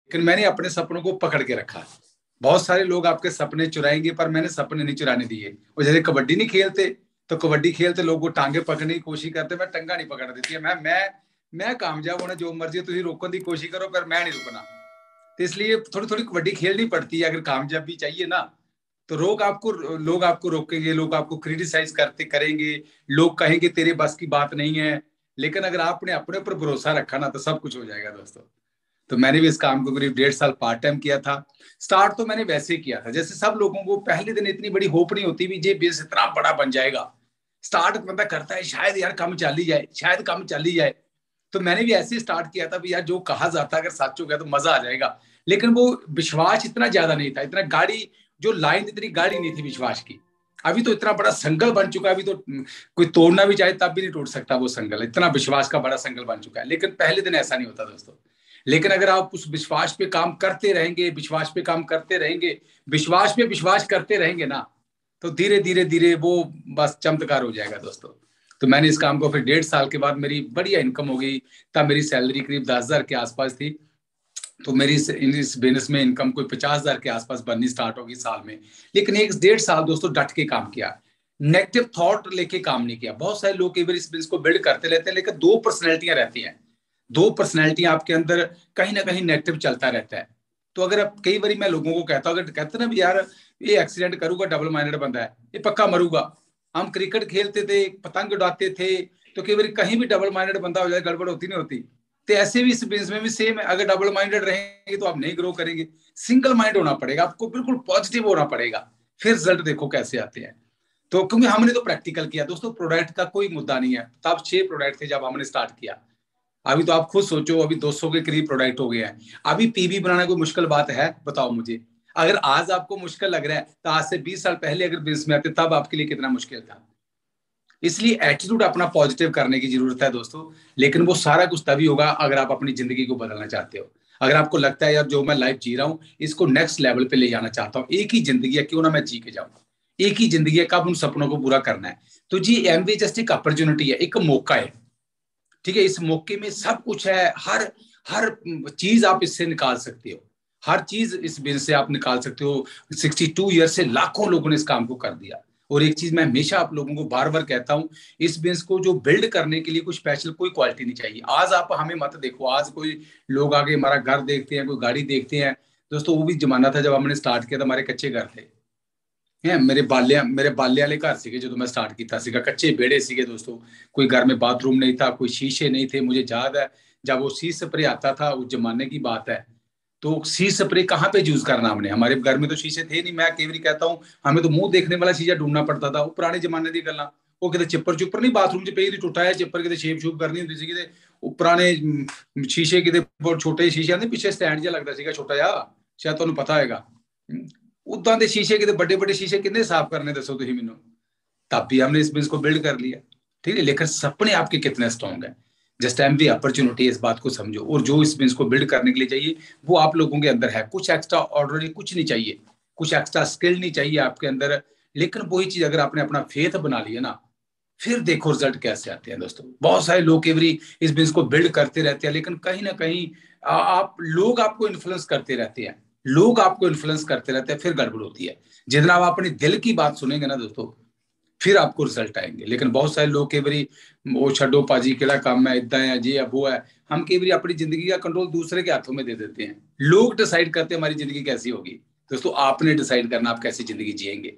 लेकिन मैंने अपने सपनों को पकड़ के रखा। बहुत सारे लोग आपके सपने चुराएंगे, पर मैंने सपने नहीं चुराने दिए। वो जैसे कबड्डी नहीं खेलते, तो कबड्डी खेलते लोग वो टांगे पकड़ने की कोशिश करते, मैं टंगा नहीं पकड़ देती है। मैं कामयाब होना जो मर्जी तुम रोकने की कोशिश करो, पर मैं नहीं रुकना। तो इसलिए थोड़ी थोड़ी कबड्डी खेलनी पड़ती है अगर कामयाबी चाहिए ना। तो लोग आपको रोकेंगे, लोग आपको क्रिटिसाइज करते करेंगे, लोग कहेंगे तेरे बस की बात नहीं है। लेकिन अगर आपने अपने ऊपर भरोसा रखा ना, तो सब कुछ हो जाएगा दोस्तों। तो मैंने भी इस काम को करीब 1.5 साल पार्ट टाइम किया था। स्टार्ट तो मैंने वैसे ही किया था, जैसे सब लोगों को पहले दिन इतनी बड़ी होप नहीं होती भी ये बिजनेस इतना बड़ा बन जाएगा। स्टार्ट बंदा करता है शायद यार काम चल ही जाए, शायद काम चल ही जाए। तो मैंने भी ऐसे ही स्टार्ट किया था भी यार जो कहा जाता है अगर सच हो गया तो मजा आ जाएगा। लेकिन वो विश्वास इतना ज्यादा नहीं था, इतना गाड़ी जो लाइन इतनी गाड़ी नहीं थी विश्वास की। अभी तो इतना बड़ा संगल बन चुका है, अभी तो कोई तोड़ना भी चाहे तब भी नहीं टूट सकता वो संगल, इतना विश्वास का बड़ा संगल बन चुका है। लेकिन पहले दिन ऐसा नहीं होता दोस्तों। लेकिन अगर आप उस विश्वास पे काम करते रहेंगे, विश्वास पे काम करते रहेंगे, विश्वास पे विश्वास करते रहेंगे ना, तो धीरे धीरे धीरे वो बस चमत्कार हो जाएगा दोस्तों। तो मैंने इस काम को फिर 1.5 साल के बाद मेरी बढ़िया इनकम हो गई। तब मेरी सैलरी करीब 10,000 के आसपास थी। तो मेरी इस बिजनेस में इनकम कोई 50,000 के आसपास बननी स्टार्ट होगी साल में। लेकिन 1.5 साल दोस्तों डट के काम किया, नेगेटिव थॉट लेके काम नहीं किया। बहुत सारे लोग कई बार इस बिजनेस को बिल्ड करते रहते हैं, लेकिन दो पर्सनैलिटियां रहती हैं, दो पर्सनैलिटियां आपके अंदर कहीं ना कहीं नेगेटिव चलता रहता है। तो अगर आप कई बार मैं लोगों को कहता हूँ, अगर कहते ना भी यार ये एक्सीडेंट करूंगा, डबल माइंडेड बंदा है, ये पक्का मरूंगा। हम क्रिकेट खेलते थे, पतंग उड़ाते थे, तो कई बार कहीं भी डबल माइंडेड बंदा हो जाए, गड़बड़ होती नहीं होती। तो ऐसे भी इस बिजनेस में भी सेम है, अगर डबल माइंडेड रहेंगे तो आप नहीं ग्रो करेंगे। सिंगल माइंड होना पड़ेगा आपको, बिल्कुल पॉजिटिव होना पड़ेगा, फिर रिजल्ट देखो कैसे आते हैं। तो क्योंकि हमने तो प्रैक्टिकल किया दोस्तों, प्रोडक्ट का कोई मुद्दा नहीं है। तब 6 प्रोडक्ट थे जब हमने स्टार्ट किया। अभी तो आप खुद सोचो, अभी 200 के करीब प्रोडक्ट हो गए हैं। अभी पीवी बनाना कोई मुश्किल बात है? बताओ मुझे। अगर आज आपको मुश्किल लग रहा है, तो आज से 20 साल पहले अगर बिजनेस में आते तब आपके लिए कितना मुश्किल था। इसलिए एटीट्यूड अपना पॉजिटिव करने की जरूरत है दोस्तों। लेकिन वो सारा कुछ तभी होगा अगर आप अपनी जिंदगी को बदलना चाहते हो। अगर आपको लगता है यार जो मैं लाइफ जी रहा हूँ इसको नेक्स्ट लेवल पे ले जाना चाहता हूँ, एक ही जिंदगी है, क्यों ना मैं जी के जाऊँ। एक ही जिंदगी है, कब उन सपनों को पूरा करना है। तो जी एमवे जस्ट एक अपॉर्चुनिटी है, एक मौका है। ठीक है, इस मौके में सब कुछ है, हर हर चीज आप इससे निकाल सकते हो। हर चीज इस बिजनेस से आप निकाल सकते हो। 62 ईयर से लाखों लोगों ने इस काम को कर दिया। और एक चीज मैं हमेशा आप लोगों को बार बार कहता हूं, इस बिजनेस को जो बिल्ड करने के लिए कोई स्पेशल कोई क्वालिटी नहीं चाहिए। आज आप हमें मत देखो, आज कोई लोग आगे हमारा घर देखते हैं, कोई गाड़ी देखते हैं। दोस्तों वो भी जमाना था जब हमने स्टार्ट किया था, हमारे कच्चे घर थे। मेरे बाल्य वाले घर सीगे जो मैं स्टार्ट किया सीगा, कच्चे बेड़े सीगे दोस्तों। कोई घर में बाथरूम नहीं था, कोई शीशे नहीं थे। मुझे याद है जब वो सी स्प्रे आता था, उस जमाने की बात है। तो सी स्प्रे कहाँ पे यूज करना हमने, हमारे घर में तो शीशे थे नहीं। मैं कई बार कहता हूँ हमें तो मुंह देखने वाला शीशा ढूंढना पड़ता था। वो पुराने जमाने की गल्ला, वो किते चिप्पर चुप्पर नहीं बाथरूम च पे टुटा है चिप्पर, किते शेप शूप करनी होंदी सी, किते वो पुराने शीशे किते बहुत छोटे शीशे आंदे, पीछे स्टैंड जिहा लगदा सीगा छोटा जिहा, शायद ਤੁਹਾਨੂੰ पता होएगा। उदा के शीशे किते बड़े बड़े शीशे कितने साफ करने दसो तुम मैनू। तब भी हमने इस बिजनेस को बिल्ड कर लिया। ठीक है, लेकिन सपने आपके कितने स्ट्रॉन्ग है, जिस टाइम भी अपॉर्चुनिटी, इस बात को समझो। और जो इस बिजनेस को बिल्ड करने के लिए चाहिए वो आप लोगों के अंदर है। कुछ एक्स्ट्रा ऑर्डिनरी कुछ नहीं चाहिए, कुछ एक्स्ट्रा स्किल नहीं चाहिए आपके अंदर। लेकिन वही चीज अगर आपने अपना फेथ बना लिया ना, फिर देखो रिजल्ट कैसे आते हैं दोस्तों। बहुत सारे लोग एवरी इस बिजनेस को बिल्ड करते रहते हैं, लेकिन कहीं ना कहीं आप लोग आपको इन्फ्लुएंस करते रहते हैं, लोग आपको इन्फ्लुएंस करते रहते हैं, फिर गड़बड़ होती है। जितना आप अपने दिल की बात सुनेंगे ना दोस्तों, फिर आपको रिजल्ट आएंगे। लेकिन बहुत सारे लोग कई बारी वो छड्डो पाजी केड़ा काम है, इदा है, ये है, वो है। हम कई बारी अपनी जिंदगी का कंट्रोल दूसरे के हाथों में दे देते हैं। लोग डिसाइड करते हैं हमारी जिंदगी कैसी होगी। दोस्तों आपने डिसाइड करना आप कैसी जिंदगी जिएंगे।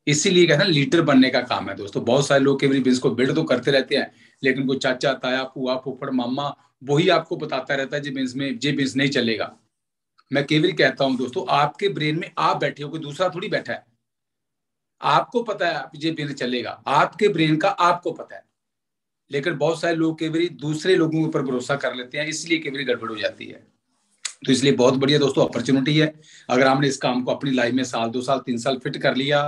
इसीलिए कहना लीडर बनने का काम है दोस्तों। बहुत सारे लोग कई बारी बिजनेस को बिल्ड तो करते रहते हैं, लेकिन कोई चाचा ताया फूआ फूफड़ मामा वही आपको बताता रहता है जी बिजनेस में ये बिजनेस नहीं चलेगा। मैं कई बारी कहता हूं दोस्तों, आपके ब्रेन में आप बैठे हो, कोई दूसरा थोड़ी बैठा है। आपको पता है ये बिजनेस चलेगा, आपके ब्रेन का आपको पता है। लेकिन बहुत सारे लोग कई बारी दूसरे लोगों के ऊपर भरोसा कर लेते हैं, इसलिए कई बारी गड़बड़ हो जाती है। तो इसलिए बहुत बढ़िया दोस्तों अपॉर्चुनिटी है। अगर आपने इस काम को अपनी लाइफ में साल 2 साल 3 साल फिट कर लिया,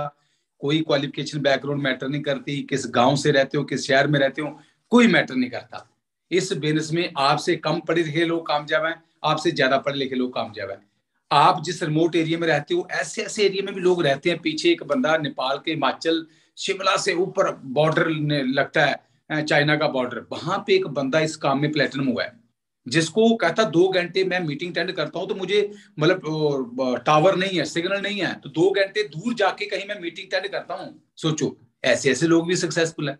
कोई क्वालिफिकेशन बैकग्राउंड मैटर नहीं करती, किस गांव से रहते हो, किस शहर में रहते हो, कोई मैटर नहीं करता। इस बिजनेस में आपसे कम पढ़े लिखे लोग कामयाब हैं, आपसे ज्यादा पढ़े लिखे लोग कामयाब हैं। आप जिस रिमोट एरिया में रहते हो, ऐसे ऐसे एरिया में भी लोग रहते हैं। पीछे एक बंदा नेपाल के हिमाचल शिमला से ऊपर बॉर्डर लगता है, चाइना का बॉर्डर, वहां पे एक बंदा इस काम में प्लेटिनम हुआ है। जिसको कहता 2 घंटे मैं मीटिंग अटेंड करता हूं तो मुझे मतलब टावर नहीं है, सिग्नल नहीं है, तो 2 घंटे दूर जाके कहीं मैं मीटिंग अटेंड करता हूं। सोचो, ऐसे ऐसे लोग भी सक्सेसफुल है।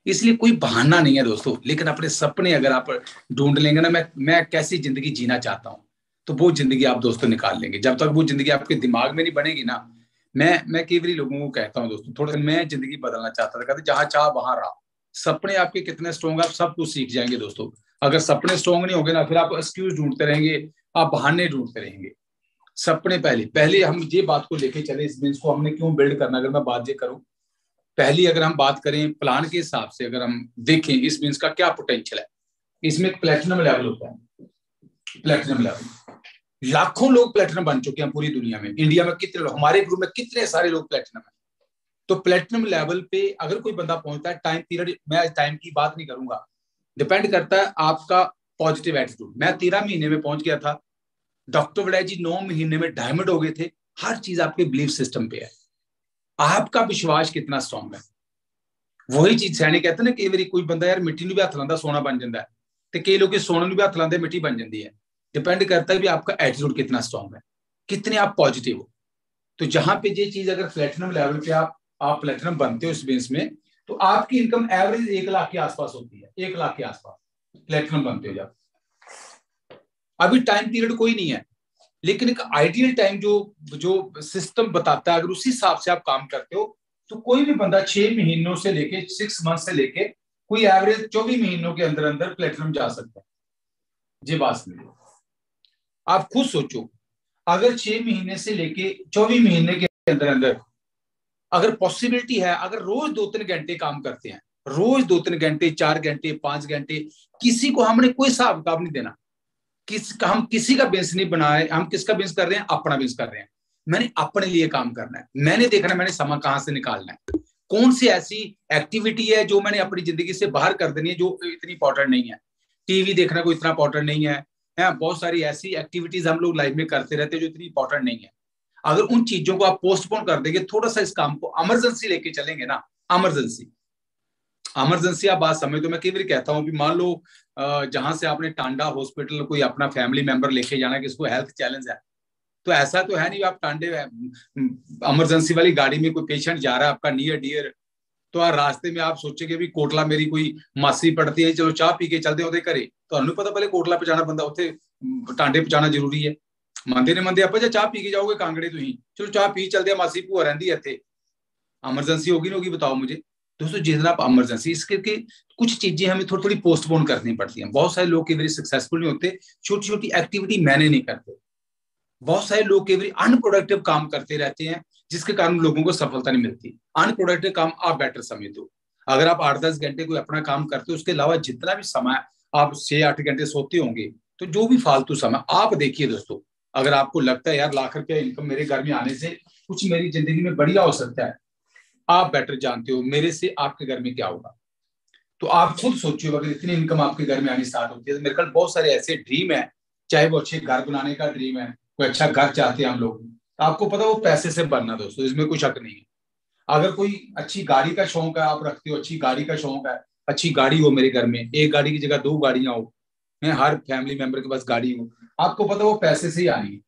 इसलिए कोई बहाना नहीं है दोस्तों, लेकिन अपने सपने अगर आप ढूंढ लेंगे ना, मैं कैसी जिंदगी जीना चाहता हूँ, तो वो जिंदगी आप दोस्तों निकाल लेंगे। जब तक वो जिंदगी आपके दिमाग में नहीं बनेगी ना, मैं कई बार लोगों को कहता हूँ दोस्तों, थोड़ा सा मैं जिंदगी बदलना चाहता था, कहते जहां चाह वहां रहा। सपने आपके कितने स्ट्रॉन्ग, आप सब कुछ सीख जाएंगे दोस्तों। अगर सपने स्ट्रॉन्ग नहीं होंगे ना, फिर आप एक्सक्यूज ढूंढते रहेंगे, आप बहाने ढूंढते रहेंगे। सपने पहले पहले हम ये बात को लेके चले, इस बिजनेस को हमने क्यों बिल्ड करना, अगर मैं बात ये करूं, पहली अगर हम बात करें प्लान के हिसाब से, अगर हम देखें इस बिजनेस का क्या पोटेंशियल है, इसमें एक प्लेटिनम लेवल होता है। प्लेटिनम लेवल, लाखों लोग प्लेटिनम बन चुके हैं पूरी दुनिया में। इंडिया में कितने लोग, हमारे ग्रुप में कितने सारे लोग प्लेटिनम है। तो प्लेटिनम लेवल पे अगर कोई बंदा पहुंचता है, टाइम पीरियड, मैं टाइम की बात नहीं करूंगा, डिपेंड करता है आपका पॉजिटिव एटीट्यूड। मैं 13 महीने में पहुंच गया था, डॉक्टर वड़ैच जी 9 महीने में डायमंड हो गए थे। हर चीज आपके बिलीफ सिस्टम पे है, आपका विश्वास कितना स्ट्रॉन्ग है। वही चीज सैनिक कहते ना, कई बार कोई बंदा यार मिट्टी ਨੂੰ भी हथ लांदा सोना बन जाता है, तो कई लोग सोने ਨੂੰ भी हथ लांदे मिट्टी बन जाती है। डिपेंड करता है भी आपका एटीट्यूड कितना स्ट्रॉन्ग है, कितने आप पॉजिटिव हो। तो जहां पे ये चीज अगर प्लेटिनम लेवल पे आप प्लेटिनम बनते हो इस बेस में, तो आपकी इनकम एवरेज 1 लाख के आसपास होती है। 1 लाख के आसपास प्लेटिनम बनते हो जब। अभी टाइम पीरियड कोई नहीं है, लेकिन एक आइडियल टाइम जो जो सिस्टम बताता है, अगर उसी हिसाब से आप काम करते हो, तो कोई भी बंदा 6 महीनों से लेके 6 मंथ से लेके कोई एवरेज 24 महीनों के अंदर अंदर प्लेटिनम जा सकता है। जी बात समझिए, आप खुद सोचो, अगर 6 महीने से लेके 24 महीने के अंदर अंदर अगर पॉसिबिलिटी है, अगर रोज 2-3 घंटे काम करते हैं, रोज 2-3 घंटे, 4 घंटे, 5 घंटे, किसी को हमने कोई हिसाब किताब नहीं देना, हम किसी का बेंस नहीं बनाए, हम किसका बेंस कर रहे हैं, अपना बेंस कर रहे हैं। मैंने अपने लिए काम करना है, मैंने देखना है मैंने समय कहां से निकालना है, कौन सी ऐसी एक्टिविटी है जो मैंने अपनी जिंदगी से बाहर कर देनी है, जो इतनी इंपॉर्टेंट नहीं है। टीवी देखना कोई इतना इंपॉर्टेंट नहीं है। बहुत सारी ऐसी एक्टिविटीज हम लोग लाइफ में करते रहते हैं जो इतनी इंपॉर्टेंट नहीं है। अगर उन चीजों को आप पोस्टपोन कर देंगे, थोड़ा सा इस काम को इमरजेंसी लेके चलेंगे ना, इमरजेंसी इमरजेंसी आप बात समझ, तो मैं कई बार कहता हूँ, मान लो जहां से आपने टांडा हॉस्पिटल कोई अपना फैमिली मेंबर लेके जाना, किसको हेल्थ चैलेंज है, तो ऐसा तो है नहीं आप टांडे इमरजेंसी वाली गाड़ी में कोई पेशेंट जा रहा है आपका नियर डियर, तो आप रास्ते में आप सोचेंगे भी कोटला मेरी कोई मासी पड़ती है, चलो चाह पी के चलते होते घरे, तो हमें पता पहले कोटला पहुंचाना बंदा उसे टांडे पहुंचाना जरूरी है। मंदे ने मंदे आप चाह पी के जाओगे कांगड़े, तुम चलो चाह पी चलते, मासी भूआ रही है इतने, इमरजेंसी होगी ना होगी, बताओ मुझे दोस्तों। जितना आप इमरजेंसी, इसके कुछ चीजें हमें थोड़ी थोड़ी पोस्टपोन करनी पड़ती हैं। बहुत सारे लोग कई बार सक्सेसफुल नहीं होते, छोटी छोटी एक्टिविटी मैंने नहीं करते। बहुत सारे लोग कई बार अनप्रोडक्टिव काम करते रहते हैं, जिसके कारण लोगों को सफलता नहीं मिलती। अनप्रोडक्टिव काम आप बेटर समझ दो, अगर आप 8-10 घंटे कोई अपना काम करते हो, उसके अलावा जितना भी समय आप 6-8 घंटे सोते होंगे, तो जो भी फालतू समय आप देखिए दोस्तों। अगर आपको लगता है यार लाख रुपया इनकम मेरे घर में आने से कुछ मेरी जिंदगी में बढ़िया हो सकता है, आप बेटर जानते हो मेरे से आपके घर में क्या होगा। तो आप खुद सोचिए, अगर इतनी इनकम आपके घर में आनी स्टार्ट होती है, तो मेरे ख्याल बहुत सारे ऐसे ड्रीम है, चाहे वो अच्छे घर बनाने का ड्रीम है, कोई अच्छा घर चाहते हैं हम लोग, तो आपको पता वो पैसे से बनना दोस्तों, इसमें कोई शक नहीं है। अगर कोई अच्छी गाड़ी का शौक है, आप रखते हो अच्छी गाड़ी का शौक है, अच्छी गाड़ी हो मेरे घर में, एक गाड़ी की जगह 2 गाड़ियां हो, मैं हर फैमिली मेंबर के पास गाड़ी हो, आपको पता वो पैसे से ही आनी है।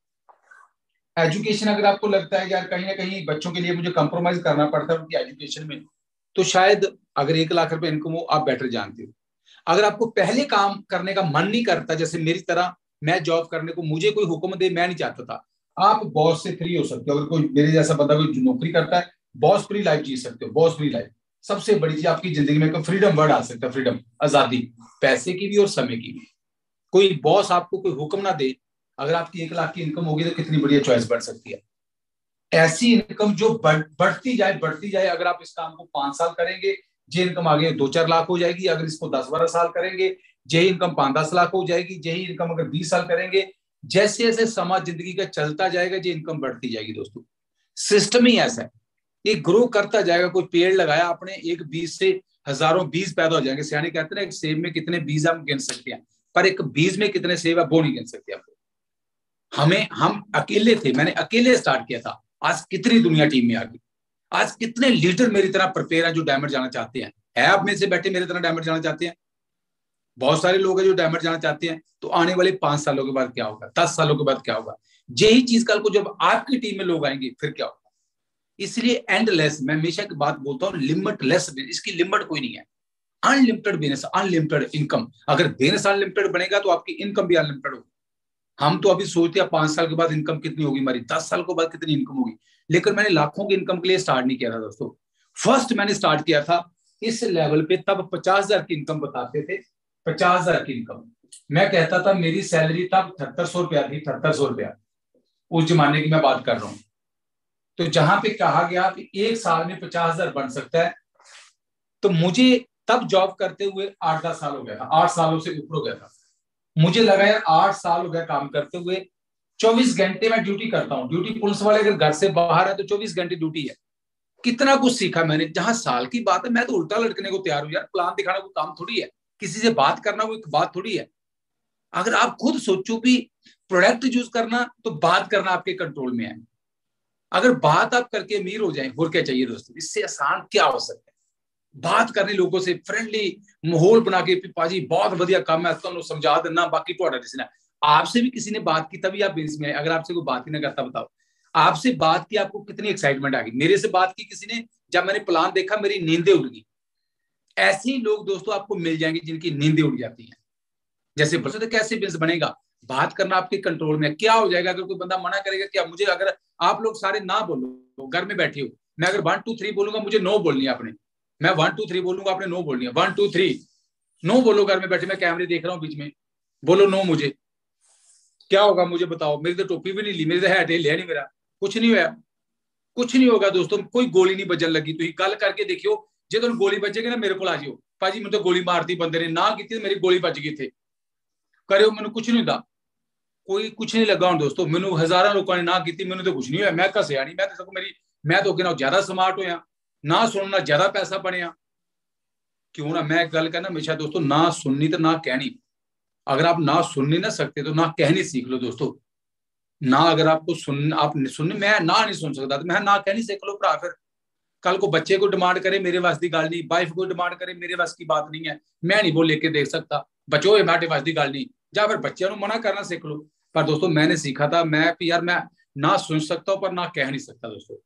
एजुकेशन, अगर आपको लगता है यार कहीं ना कहीं बच्चों के लिए मुझे कंप्रोमाइज करना पड़ता है उनकी एजुकेशन में, तो शायद अगर 1 लाख रुपए इनकम हो, आप बेटर जानते हो। अगर आपको पहले काम करने का मन नहीं करता, जैसे मेरी तरह, मैं जॉब करने को मुझे कोई हुक्म दे, मैं नहीं चाहता था, आप बॉस से फ्री हो सकते हो। अगर कोई मेरे जैसा बंदा कोई नौकरी करता है, बॉस फ्री लाइफ जी सकते हो, बॉस फ्री लाइफ। सबसे बड़ी चीज आपकी जिंदगी में फ्रीडम वर्ड आ सकता है, फ्रीडम, आजादी, पैसे की भी और समय की भी। कोई बॉस आपको कोई हुक्म ना दे, अगर आपकी 1 लाख की इनकम होगी तो कितनी बढ़िया चॉइस बढ़ सकती है। ऐसी इनकम जो बढ़ती जाए बढ़ती जाए। अगर आप इस काम को 5 साल करेंगे, ये इनकम आगे 2-4 लाख हो जाएगी। अगर इसको 10-12 साल करेंगे, यही इनकम 5-10 लाख हो जाएगी। यही इनकम अगर 20 साल करेंगे, जैसे जैसे समाज जिंदगी का चलता जाएगा, ये इनकम बढ़ती जाएगी दोस्तों। सिस्टम ही ऐसा है, ये ग्रो करता जाएगा। कोई पेड़ लगाया आपने, एक बीज से हजारों बीज पैदा हो जाएंगे। सियाने कहते हैं एक सेब में कितने बीज हम गिन सकते हैं, पर एक बीज में कितने सेब है वो नहीं गिन सकते आप। हम अकेले थे, मैंने अकेले स्टार्ट किया था, आज कितनी दुनिया टीम में आ गई। आज कितने लीडर मेरी तरह प्रिपेयर हैं जो डायमंड जाना चाहते हैं। है आप में से बैठे मेरी तरह डायमंड जाना चाहते हैं? बहुत सारे लोग हैं जो डायमंड जाना चाहते हैं, तो आने वाले 5 सालों के बाद क्या होगा, 10 सालों के बाद क्या होगा, यही चीज कल को जब आपकी टीम में लोग आएंगे फिर क्या होगा। इसलिए एंडलेस, मैं हमेशा की बात बोलता हूँ, लिमिटलेस, इसकी लिमिट कोई नहीं है। Unlimited business, unlimited income. अगर बिजनेस अनलिमिटेड बनेगा तो आपकी इनकम भी अनलिमिटेड होगी। हम तो अभी सोचते हैं 5 साल के बाद इनकम कितनी होगी हमारी, 10 साल के बाद कितनी इनकम होगी, लेकिन मैंने लाखों की इनकम के लिए स्टार्ट नहीं किया था दोस्तों। फर्स्ट मैंने स्टार्ट किया था इस लेवल पे, तब 50,000 की इनकम बताते थे, 50,000 की इनकम। मैं कहता था मेरी सैलरी तब 7300 रुपया थी, 7300 रुपया, उस जमाने की मैं बात कर रहा हूँ। तो जहां पे कहा गया कि एक साल में 50,000 बन सकता है, तो मुझे तब जॉब करते हुए 8-10 साल हो गया था, 8 सालों से ऊपर हो गया था। मुझे लगा यार 8 साल हो गया काम करते हुए, 24 घंटे मैं ड्यूटी करता हूँ। ड्यूटी पुलिस वाले अगर घर से बाहर है तो 24 घंटे ड्यूटी है। कितना कुछ सीखा मैंने। जहां साल की बात है, मैं तो उल्टा लटकने को तैयार हूं यार। प्लान दिखाना कोई काम थोड़ी है, किसी से बात करना कोई बात थोड़ी है। अगर आप खुद सोचो कि प्रोडक्ट यूज करना, तो बात करना आपके कंट्रोल में है। अगर बात आप करके अमीर हो जाए, और क्या चाहिए दोस्तों, इससे आसान क्या हो सकता है। बात करनी, लोगों से फ्रेंडली माहौल बना के, पाजी बहुत बढ़िया काम है, तुम समझा देना, बाकी तो किसी ने आपसे भी किसी ने बात की तभी आप बिजनेस में। अगर आपसे कोई बात ही ना करता, बताओ आपसे बात की आपको कितनी एक्साइटमेंट आ गई। मेरे से बात की किसी ने, जब मैंने प्लान देखा मेरी नींदें उड़ गई। ऐसे ही लोग दोस्तों आपको मिल जाएंगे जिनकी नींदें उड़ जाती हैं। जैसे तो कैसे बिजनेस बनेगा, बात करना आपके कंट्रोल में। क्या हो जाएगा अगर कोई बंदा मना करेगा, क्या मुझे, अगर आप लोग सारे ना बोलो, घर में बैठे हो, मैं अगर 1 2 3 बोलूंगा, मुझे नो बोलनी है आपने। मैं 1 2 3 बोलूंगा, आपने नो बोलनी है। 1 2 3 नो बोलो। घर में बैठे मैं कैमरे देख रहा हूँ, बीच में बोलो नो। मुझे क्या होगा मुझे बताओ। मेरी तो टोपी भी नहीं ली, मेरी तो हैट लिया नहीं, मेरा कुछ नहीं हुआ, कुछ नहीं होगा दोस्तों। कोई गोली नहीं बजन लगी। तुम गल करके देखियो, जो तुम गोली बजेगी ना, मेरे को आ जाओ, भाजी मैं तो गोली मारती बंदे ने ना की, मेरी गोली बज गई थे, करो मैंने कुछ नहीं था, कोई कुछ नहीं लगा। दोस्तों मैंने हजारों लोगों ने ना की, मैंने तो कुछ नहीं हुआ। मैं घसया नहीं, मैं तो सगों मेरी, मैं तो ना ज्यादा स्मार्ट होया, ना सुनना ज्यादा पैसा बनया। क्यों ना, मैं गल करना हमेशा दोस्तों, ना सुननी तो ना कहनी। अगर आप ना सुन नहीं ना सकते तो ना कहनी सीख लो दोस्तों। ना अगर आपको सुन, आप सुन, मैं ना नहीं सुन सकता तो मैं ना कहनी सीख लो भरा। फिर कल को बच्चे को डिमांड करे, मेरे वास की गल नहीं। वाइफ को डिमांड करे, मेरे वास की बात नहीं है। मैं नहीं बोल लेके देख सकता, बचो ये माटे वास की गल नहीं, या फिर बच्चों मना करना सीख लो। पर दोस्तों मैंने सीखा था, मैं यार मैं ना सुन सकता हूं पर ना कह नहीं सकता दोस्तों।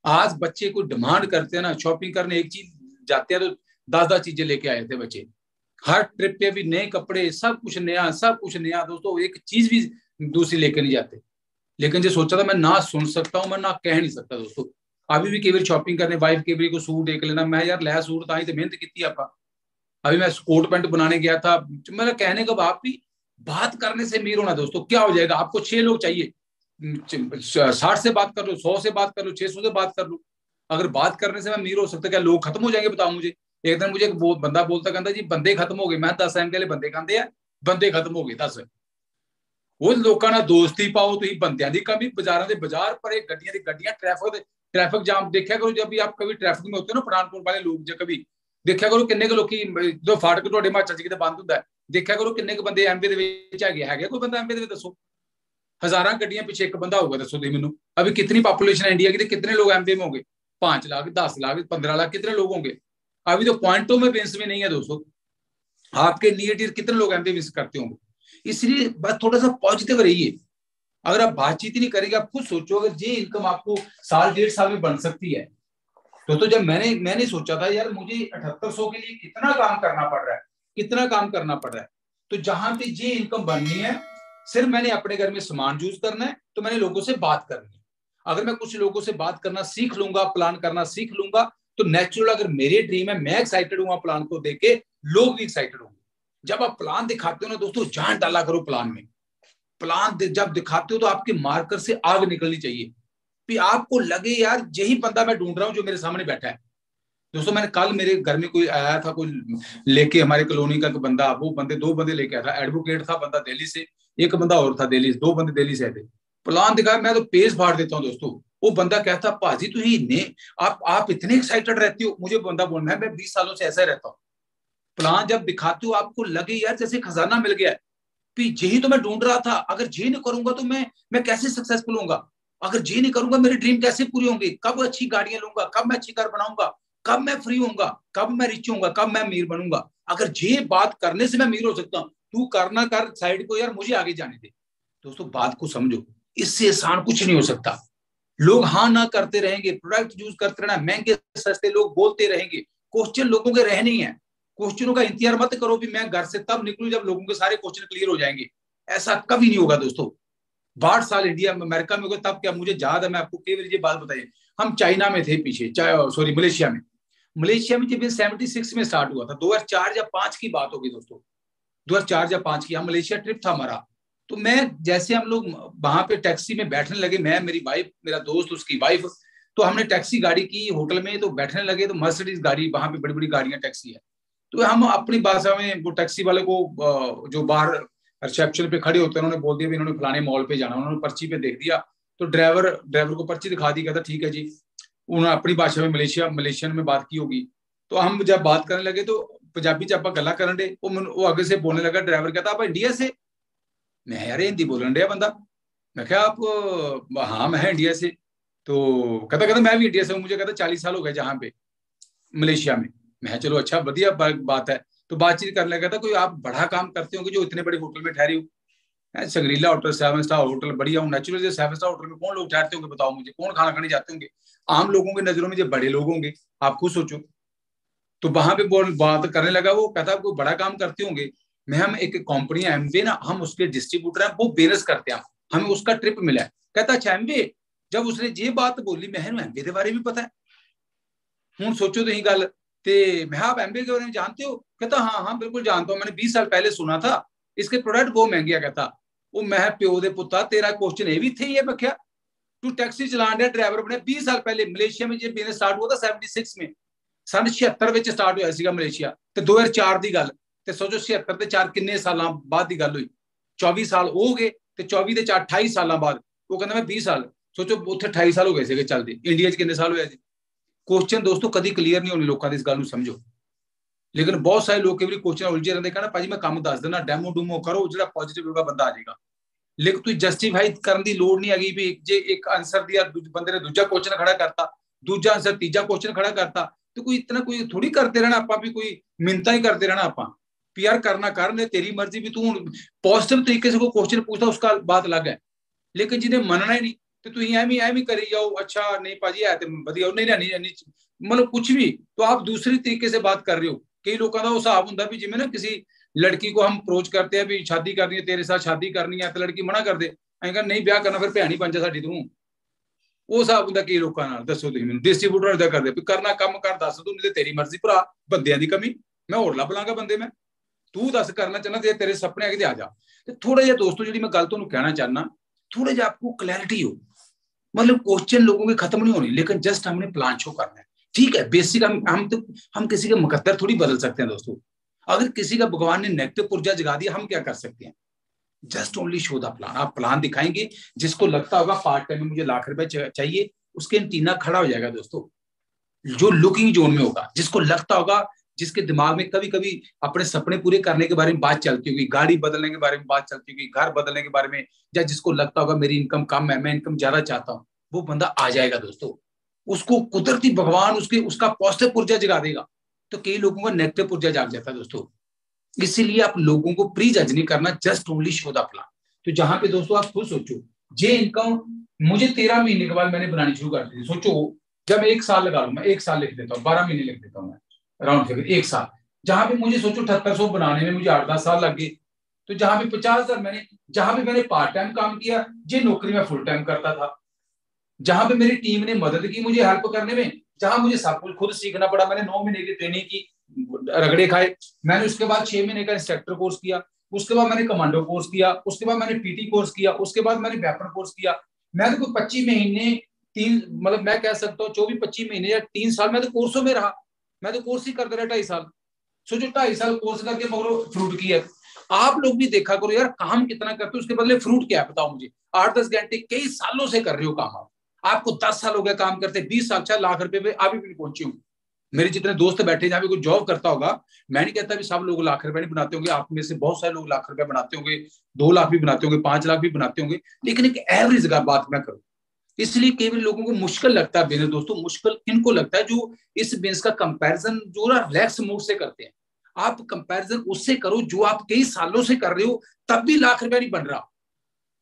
आज बच्चे को डिमांड करते हैं ना, शॉपिंग करने एक चीज जाते हैं तो 10-10 चीजें लेके आए थे बच्चे। हर ट्रिप पे भी नए कपड़े, सब कुछ नया, सब कुछ नया दोस्तों, एक चीज भी दूसरी लेके नहीं जाते। लेकिन जो सोचा था मैं ना सुन सकता हूँ, मैं ना कह नहीं सकता दोस्तों। अभी भी कई बार शॉपिंग करने वाइफ के भी को सूट एक लेना, मैं यार लै सूट ताई तो मेहनत की आप। अभी मैं कोट पैंट बनाने गया था, मेरा कहने का बात भी, बात करने से अमीर होना दोस्तों क्या हो जाएगा। आपको 6 लोग चाहिए, 60 से बात कर लो, 100 से बात कर लो, 600 से बात कर लो। अगर बात करने से मैं अमीर हो सकता, क्या लोग खत्म हो जाएंगे बताओ मुझे। एक दिन मुझे एक बंदा बोलता, कहता जी बंदे खत्म हो गए। मैं 10 एम के लिए बंदे कहते हैं, बंदे खत्म हो गए 10। वो लोगों ना दोस्ती पाओ, तुम बंदियां की कमी, बाजारों के बाजार पर गड्डियां दी गड्डियां, ट्रैफिक जाम देखा करो। जब भी आप कभी ट्रैफिक में होते हो ना, पठानकोट वाले लोग जब कभी देखा करो, किन्ने लोग जो फाटक ਤੁਹਾਡੇ हिमाचल च बंद होंगे, देखा करो किन्ने बंदे एमपी है कोई बंदा एमपी दसो। हजारा गड्डियां पीछे एक बंदा होगा, दसो तुम मैनू। अभी कितनी पॉपुलेशन है इंडिया की, कितने लोग एमपी में होंगे, 5 लाख 10 लाख 15 लाख, कितने लोग होंगे। अभी तो पॉइंटों में बेंस में नहीं है दोस्तों। आपके नियर ईयर कितने लोग एमपी मिस करते होंगे। इसलिए बस थोड़ा सा पॉजिटिव रहिए। अगर आप बातचीत ही नहीं करेंगे, आप खुद सोचो अगर ये इनकम आपको साल 1.5 साल में बन सकती है, तो जब मैंने सोचा था यार मुझे 7800 के लिए कितना काम करना पड़ रहा है, कितना काम करना पड़ रहा है। तो जहां पे ये इनकम बननी है, सिर्फ मैंने अपने घर में सामान यूज करना है, तो मैंने लोगों से बात करनी है। अगर मैं कुछ लोगों से बात करना सीख लूंगा, प्लान करना सीख लूंगा, तो नेचुरल अगर मेरे ड्रीम है, मैं एक्साइटेड हूँ प्लान को देख के, लोग भी एक्साइटेड होंगे। जब आप प्लान दिखाते हो ना दोस्तों, जान डाला करो प्लान में। प्लान जब दिखाते हो तो आपके मार्कर से आग निकलनी चाहिए, भी आपको लगे यार यही बंदा मैं ढूंढ रहा हूं जो मेरे सामने बैठा है। दोस्तों मैंने कल, मेरे घर में कोई आया था, कोई लेके, हमारे कॉलोनी का बंदा, वो बंदे 2 बंदे लेके आया था। एडवोकेट था बंदा दिल्ली से, एक बंदा और था दिल्ली से, 2 बंदे दिल्ली से आए थे। प्लान दिखाया, मैं तो पेज फाड़ देता हूँ दोस्तों। वो बंदा कहता, भाजी आप इतने एक्साइटेड रहती हो। मुझे बंदा बोलना है, मैं 20 सालों से ऐसा ही रहता हूँ। प्लान जब दिखाते हो आपको लगे यार जैसे खजाना मिल गया है, यही तो मैं ढूंढ रहा था। अगर ये नहीं करूंगा तो मैं कैसे सक्सेसफुल होऊंगा। अगर ये नहीं करूंगा मेरे ड्रीम कैसे पूरी होंगे। कब अच्छी गाड़ियां लूंगा, कब मैं अच्छी कार बनाऊंगा, कब मैं फ्री होऊंगा, कब मैं रिच होऊंगा, कब मैं अमीर बनूंगा। अगर ये बात करने से मैं अमीर हो सकता हूँ, तू करना कर साइड को यार, मुझे आगे जाने दे। दोस्तों बात को समझो, इससे आसान कुछ नहीं हो सकता। लोग हाँ ना करते रहेंगे, प्रोडक्ट यूज करते रहना, महंगे सस्ते लोग बोलते रहेंगे, क्वेश्चन लोगों के रहने ही है। क्वेश्चनों का इंतजार मत करो भी मैं घर से तब निकलूं जब लोगों के सारे क्वेश्चन क्लियर हो जाएंगे। ऐसा कभी नहीं होगा दोस्तों। 62 साल इंडिया अमेरिका में हो गए तब क्या, मुझे याद है, मैं आपको केवल ये बात बताइए, हम चाइना में थे पीछे, सॉरी मलेशिया में। मलेशिया में जब 76 में स्टार्ट हुआ था, 2004 या 5 की बात होगी दोस्तों, 2004 या 5 की, हम मलेशिया ट्रिप था हमारा। तो मैं जैसे हम लोग वहां पे टैक्सी में बैठने लगे, मैं, मेरी वाइफ, मेरा दोस्त, उसकी वाइफ, तो हमने टैक्सी गाड़ी की होटल में, तो बैठने लगे, तो मर्सिडीज गाड़ी, वहां पे बड़ी बड़ी गाड़ियां टैक्सी है, तो हम अपनी भाषा में वो टैक्सी वाले को, जो बाहर रिसेप्शन पे खड़े होते हैं, उन्होंने बोल दिया भी इन्होंने फलाने मॉल पे जाना, उन्होंने पर्ची पे देख दिया, तो ड्राइवर को पर्ची दिखा दी, कहता ठीक है जी। उन्होंने अपनी भाषा में मलेशियन में बात की होगी, तो हम जब बात करने लगे तो पंजाबी च आप गल्लां करन दे, वो आगे से बोलने लगा, ड्राइवर कहता आप इंडिया से। मैं यार हिंदी बोलन दिया बंदा, मैं क्या आप, हाँ मैं इंडिया से। तो कहता कहता मैं भी इंडिया से हूँ, मुझे कहता 40 साल हो गए जहाँ पे, मलेशिया में। मैं चलो अच्छा बढ़िया बात है। तो बातचीत करने लगा था, कोई आप बड़ा काम करते होंगे जो इतने बड़े होटल में ठहरे हो, संग्रीला होटल, 7 स्टार होटल, बढ़िया हूँ नेचुरल। 7 स्टार होटल में कौन लोग ठहरते होंगे बताओ मुझे, कौन खाना खाने जाते होंगे? आम लोगों की नजरों में जो बड़े लोग होंगे, आप खुद सोचो। तो वहां पे बात करने लगा, वो कहता आपको बड़ा काम करते होंगे। मैं, हम एक कंपनी एमवे ना, हम उसके डिस्ट्रीब्यूटर हैं, वो बिजनेस करते हैं, हमें उसका ट्रिप मिला है। कहता अच्छा एमवे। जब उसने ये बात बोली, मैं एमवे के बारे में पता है, हूं सोचो तो ही गल। मैं आप एमबीए के बारे में जानते हो? कहता हाँ हाँ बिल्कुल जानता हूँ, मैंने 20 साल पहले सुना था, इसके प्रोडक्ट बहुत महंगे है। कहता वो मैं प्यो दे पुत्ता तेरा क्वेश्चन ये भी थे ये, मैं क्या तू टैक्सी चलान दिया, ड्राइवर बने 20 साल पहले। मलेशिया में जो बिजनेस स्टार्ट हुआ था 76 में, सन 76 ਵਿੱਚ स्टार्ट होया ਸੀਗਾ मलेशिया, ਤੇ 2004 ਦੀ ਗੱਲ, ਤੇ सोचो 76 ਤੇ 4 ਕਿੰਨੇ ਸਾਲਾਂ ਬਾਅਦ ਦੀ ਗੱਲ ਹੋਈ। 24 ਸਾਲ ਹੋ ਗਏ, ਤੇ 24 ਦੇ 4 28 ਸਾਲਾਂ ਬਾਅਦ ਉਹ ਕਹਿੰਦਾ ਮੈਂ 20 ਸਾਲ। सोचो ਉੱਥੇ 28 ਸਾਲ ਹੋ ਗਏ ਸੀਗੇ ਚੱਲਦੇ, ਇੰਡੀਆ 'ਚ ਕਿੰਨੇ ਸਾਲ ਹੋਇਆ ਸੀ? क्वेश्चन दोस्तों कभी क्लीयर नहीं होने लोगों की, इस गल समझो। लेकिन बहुत सारे लोग कई क्वेश्चन उलझे रहते, कहना भाजी मैं काम दस देना, डेमो डूमो करो, जो पॉजिटिव होगा बंदा आ जाएगा। लेकिन तुम जस्टिफाई करने की लोड़ नहीं हैगी भी जे एक आंसर दिया, बंदे ने दूजा क्वेश्चन खड़ा करता, दूजा आंसर तीजा क्वेश्चन खड़ा करता, तो कोई इतना कोई थोड़ी करते रहना, आप भी कोई मिन्नता ही करते रहना आप भी यार करना कर ने तेरी मर्जी भी, तू पॉजिटिव तरीके से कोई क्वेश्चन पूछता उसका बात अलग है। लेकिन जिन्हें मनना ही नहीं, तो तुम एवं करी जाओ, अच्छा नहीं भाजी है तो वधिया, नहीं नहीं मतलब कुछ भी, तो आप दूसरी तरीके से बात कर रहे हो। कई लोगों का हिसाब होंगे भी जिवें ना किसी लड़की को हम अप्रोच करते हैं भी शादी करनी है, तेरे साथ शादी करनी है, तो लड़की मना कर दे, अं कह नहीं ब्याह करना, फिर भैन ही बन जा साडी तू। वो हिसाब होंगे कई लोगों का, दसो तुम मैं डिस्ट्रीब्यूटर इदा करते भी करना कम कर दस तू, नहीं तेरी मर्जी भरा, बंदियां की कमी, मैं होर लभ लांगा बंदे, मैं तू दस करना चाहना, जे तेरे सपने है आ जा। थोड़ा जिहा दोस्तों जी मैं गल तुहानूं कहना चाहना, थोड़ा जिहा आपको क्लैरिटी हो, मतलब क्वेश्चन लोगों के खत्म नहीं होने, लेकिन जस्ट हमने प्लान शो करना है। ठीक है बेसिक हम किसी का मुकद्दर थोड़ी बदल सकते हैं दोस्तों। अगर किसी का भगवान ने नेगेटिव ऊर्जा जगा दिया, हम क्या कर सकते हैं? Just only show the plan. आप प्लान दिखाएंगे, जिसको लगता होगा पार्ट टाइम में मुझे लाख रुपए चाहिए, उसके एंटीना खड़ा हो जाएगा दोस्तों, जो लुकिंग जोन में होगा। जिसको लगता होगा, जिसके दिमाग में कभी कभी अपने सपने पूरे करने के बारे में बात चलती होगी, गाड़ी बदलने के बारे में बात चलती होगी, घर बदलने के बारे में, या जिसको लगता होगा मेरी इनकम कम है, मैं इनकम ज्यादा चाहता हूं, वो बंदा आ जाएगा दोस्तों। उसको कुदरती भगवान उसका पॉजिटिव ऊर्जा जगा देगा। तो कई लोगों का नेगेटिव ऊर्जा जाग जाता है दोस्तों। इसीलिए आप लोगों को प्री जज नहीं करना, just only show the plan. तो जहां पे दोस्तों आप खुद सोचो, ये इनकम मुझे 13 महीने के बाद मैंने बनानी शुरू कर दी। सोचो जब मैं 1 साल लगा लूं, मैं 1 साल लिख देता हूँ, 12 महीने लिख देता हूँ मैं राउंड फिगर 1 साल। जहां पे मुझे सोचो 7800 बनाने में मुझे 8-10 साल लग गए। तो जहां पे 50,000 मैंने, जहां पे मैंने पार्ट टाइम काम किया, ये नौकरी में फुल टाइम करता था। जहां पे मेरी टीम ने मदद की मुझे हेल्प करने में, जहां मुझे सब कुछ खुद सीखना पड़ा, मैंने 9 महीने की ट्रेनिंग की, रगड़े खाए मैंने। उसके बाद 6 महीने का इंस्ट्रक्टर कोर्स किया, उसके बाद मैंने कमांडो कोर्स किया, उसके बाद मैंने पीटी कोर्स किया, उसके बाद मैंने वेपन कोर्स किया। मैं तो 25 महीने, तीन मतलब मैं कह सकता हूँ 24-25 महीने या 3 साल मैं तो कोर्सों में रहा। मैं तो कोर्स ही करता रहा 2.5 साल। सोचो 2.5 साल कोर्स करके मगर फ्रूट की है। आप लोग भी देखा करो यार, काम कितना करते हो उसके बदले फ्रूट क्या है बताओ मुझे। 8-10 घंटे कई सालों से कर रहे हो काम, आपको 10 साल हो गया काम करते, 20 साल 4 लाख रुपए पे अभी भी नहीं पहुंचे हूँ। मेरे जितने दोस्त बैठे जहां पे कोई जॉब करता होगा, मैं नहीं कहता भी सब लोग लाख रुपए नहीं बनाते होंगे, आप में से बहुत सारे लोग लाख रुपए बनाते होंगे, 2 लाख भी बनाते होंगे, 5 लाख भी बनाते होंगे, लेकिन एक एवरेज का बात मैं करूं। इसलिए कई बार लोगों को मुश्किल लगता है बिजनेस दोस्तों। मुश्किल इनको लगता है जो इस बिजनेस का कंपैरिजन जो ना रिलैक्स मूड से करते हैं। आप कंपैरिजन उससे करो जो आप कई सालों से कर रहे हो, तब भी लाख रुपया नहीं बन रहा।